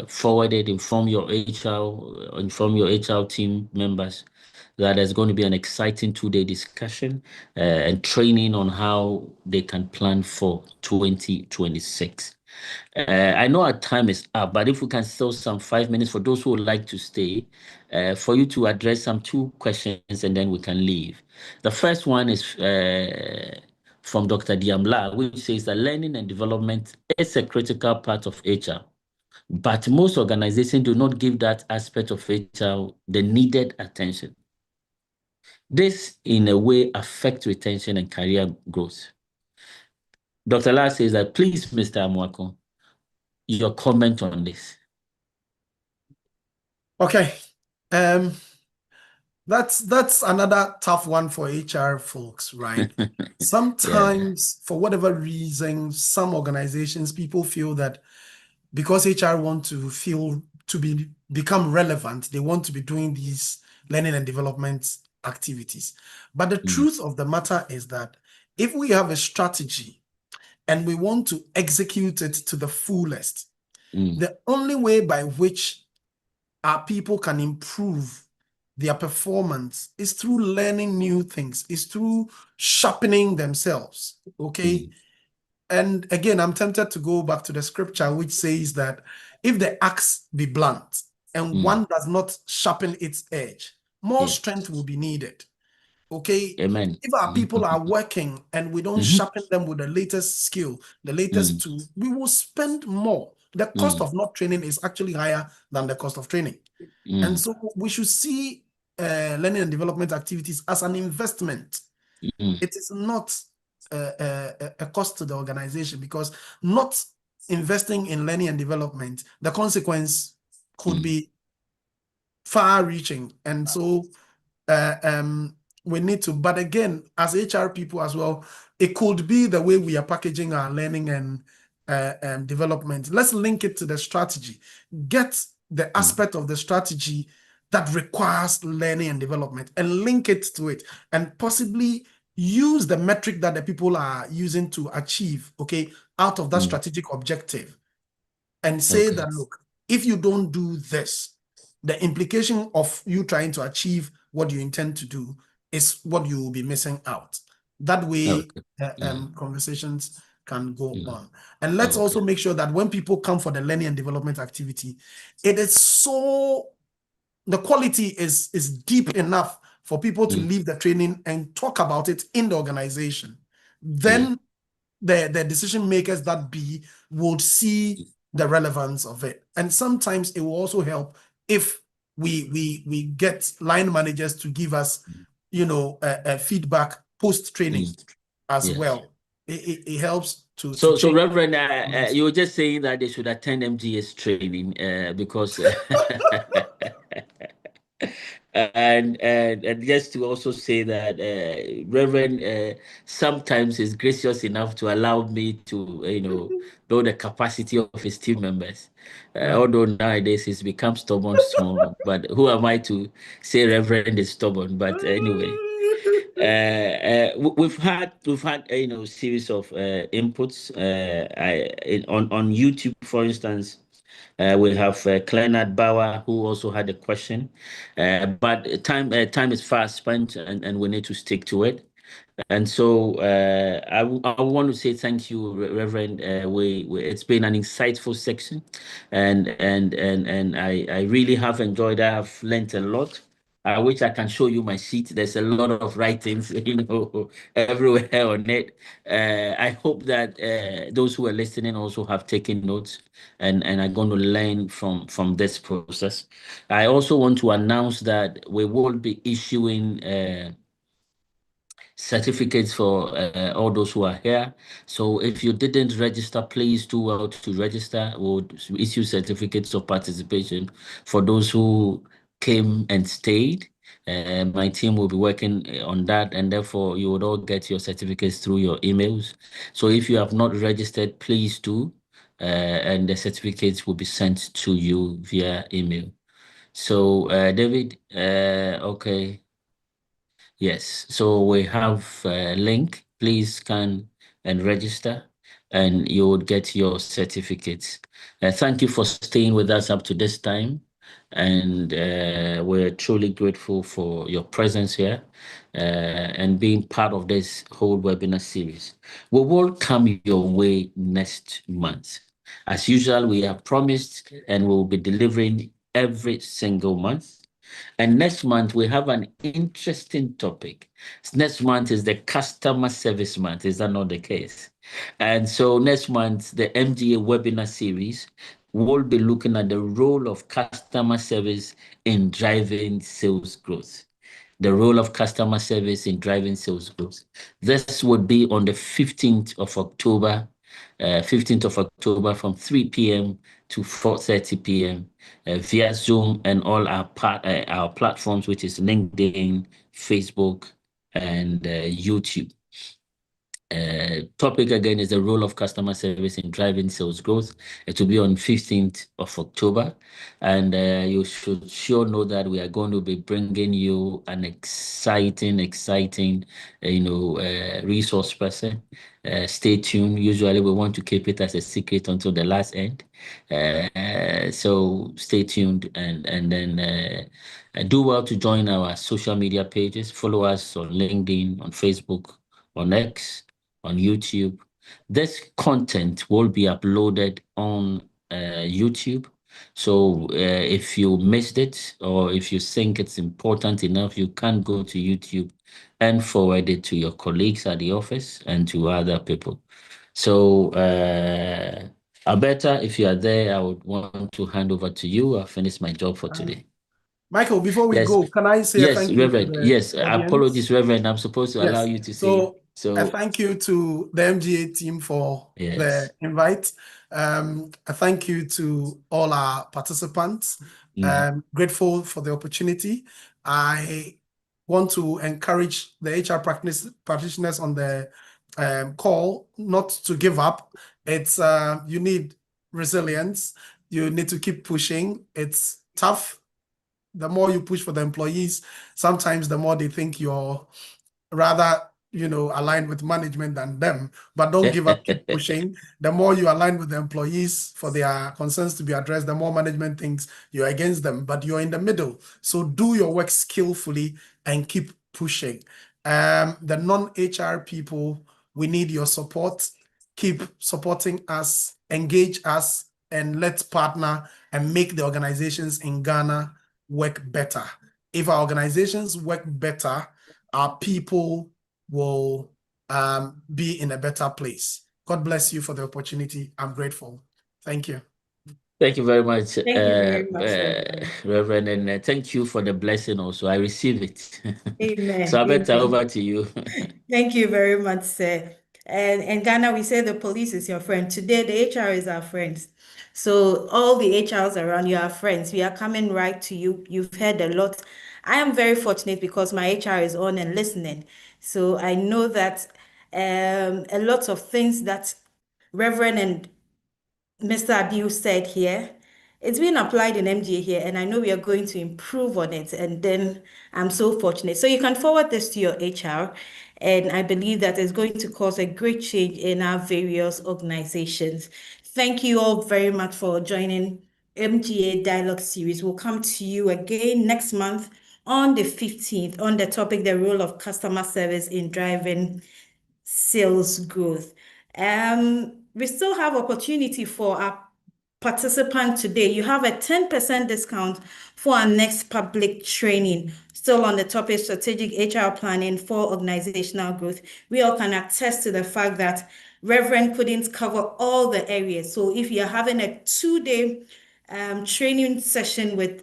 forward it, inform your HR team members that there's going to be an exciting 2-day discussion and training on how they can plan for 2026. I know our time is up, but if we can still some 5 minutes for those who would like to stay, for you to address some 2 questions and then we can leave. The first one is from Dr. Diamla, which says that learning and development is a critical part of HR, but most organizations do not give that aspect of HR the needed attention. This, in a way, affects retention and career growth. Dr. La says that, please, Mr. Amoako, your comment on this. Okay. That's another tough one for HR folks, right? Sometimes, for whatever reason, some organizations, people feel that because HR want to become relevant, they want to be doing these learning and development activities. But the truth of the matter is that if we have a strategy and we want to execute it to the fullest, the only way by which our people can improve their performance is through learning new things, is through sharpening themselves, okay? And again, I'm tempted to go back to the scripture which says that if the axe be blunt and one does not sharpen its edge, more strength will be needed. Okay. Amen. If our people are working and we don't sharpen them with the latest skill, the latest tool, we will spend more. The cost of not training is actually higher than the cost of training. And so we should see learning and development activities as an investment. It is not a cost to the organization, because not investing in learning and development, the consequence could be far-reaching. And so we need to, but again, as HR people as well, it could be the way we are packaging our learning and development. Let's link it to the strategy. Get the aspect of the strategy that requires learning and development and link it to it, and possibly use the metric that the people are using to achieve, okay, out of that strategic objective, and say that, look, if you don't do this, the implication of you trying to achieve what you intend to do is what you will be missing out. That way, conversations can go on. And let's also make sure that when people come for the learning and development activity, it is so, the quality is deep enough for people to leave the training and talk about it in the organization. Then the decision makers that be would see the relevance of it. And sometimes it will also help if we get line managers to give us, feedback post-training as well. It helps to. So Reverend, you were just saying that they should attend MGS training because. And just to also say that Reverend sometimes is gracious enough to allow me to build the capacity of his team members. Although nowadays he's become stubborn small, but who am I to say Reverend is stubborn? But anyway, We've had series of inputs on YouTube, for instance. We have Clenard Bauer, who also had a question, but time is fast spent, and we need to stick to it. And so I want to say thank you, Reverend. It's been an insightful section, and I really have enjoyed. I have learned a lot. I wish I can show you my sheet. There's a lot of writings, everywhere on it. I hope that those who are listening also have taken notes and are going to learn from this process. I also want to announce that we will be issuing certificates for all those who are here. So if you didn't register, please do well to register. We'll issue certificates of participation for those who came and stayed. My team will be working on that, and therefore you would all get your certificates through your emails. So if you have not registered, please do, and the certificates will be sent to you via email. So David, okay. Yes, so we have a link. Please scan and register, and you would get your certificates. Thank you for staying with us up to this time, and we're truly grateful for your presence here and being part of this whole webinar series. We will come your way next month. As usual, we have promised and we'll be delivering every single month. And next month, we have an interesting topic. Next month is the customer service month. Is that not the case? And so next month, the MGA webinar series will be looking at the role of customer service in driving sales growth. The role of customer service in driving sales growth. This would be on the 15th of October, 15th of October from 3 p.m. to 4:30 p.m. Via Zoom and all our platforms, which is LinkedIn, Facebook, and YouTube. Topic again is the role of customer service in driving sales growth. It will be on 15th of October, and you should sure know that we are going to be bringing you an exciting, resource person. Stay tuned. Usually, we want to keep it as a secret until the last end. So stay tuned, and then do well to join our social media pages. Follow us on LinkedIn, on Facebook, on X, on YouTube. This content will be uploaded on YouTube. So if you missed it, or if you think it's important enough, you can go to YouTube and forward it to your colleagues at the office and to other people. So Alberta, if you are there, I would want to hand over to you. I've finished my job for today. Michael, before we Yes. go, can I say a Yes, thank you to Reverend. the Yes, audience? apologies, Reverend. I'm supposed to allow you to say. So a thank you to the MGA team for the invite. A thank you to all our participants. Grateful for the opportunity. I want to encourage the HR practitioners on the call not to give up. It's you need resilience. You need to keep pushing. It's tough. The more you push for the employees, sometimes the more they think you're rather, aligned with management than them. But don't give up, keep pushing. The more you align with the employees for their concerns to be addressed, the more management thinks you're against them, but you're in the middle. So do your work skillfully and keep pushing. The non-HR people, we need your support. Keep supporting us, engage us, and let's partner and make the organizations in Ghana work better. If our organizations work better, our people will be in a better place. God bless you for the opportunity. I'm grateful. Thank you. Thank you very much, Thank you very much, Reverend, and thank you for the blessing also. I receive it. Amen. So Alberta, Amen. over to you. Thank you very much, sir. And in Ghana, we say the police is your friend. Today, the HR is our friends. So all the HRs around you are friends. We are coming right to you. You've heard a lot. I am very fortunate because my HR is on and listening. So I know that a lot of things that Reverend and Mr. Abiu said here, it's been applied in MGA here, and I know we are going to improve on it. And then I'm so fortunate. So you can forward this to your HR, and I believe that it's going to cause a great change in our various organizations. Thank you all very much for joining MGA Dialogue Series. We'll come to you again next month on the 15th on the topic, the role of customer service in driving sales growth. We still have opportunity for our participant today. You have a 10% discount for our next public training, still on the topic strategic HR planning for organizational growth. We all can attest to the fact that Reverend couldn't cover all the areas. So if you're having a 2-day training session with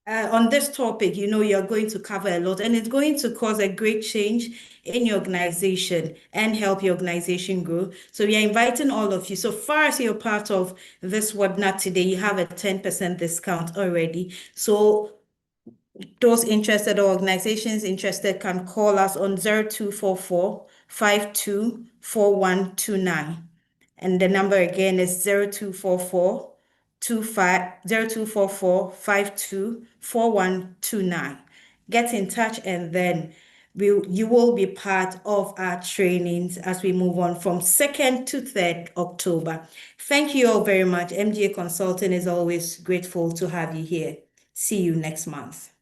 on this topic, you're going to cover a lot, and it's going to cause a great change in your organization and help your organization grow. So we are inviting all of you. So far as you're part of this webinar today, you have a 10% discount already. So those interested or organizations interested can call us on 0244 524129. And the number again is 0244 524129. Get in touch, and then you will be part of our trainings as we move on from 2nd to 3rd October. Thank you all very much. MGA Consulting is always grateful to have you here. See you next month.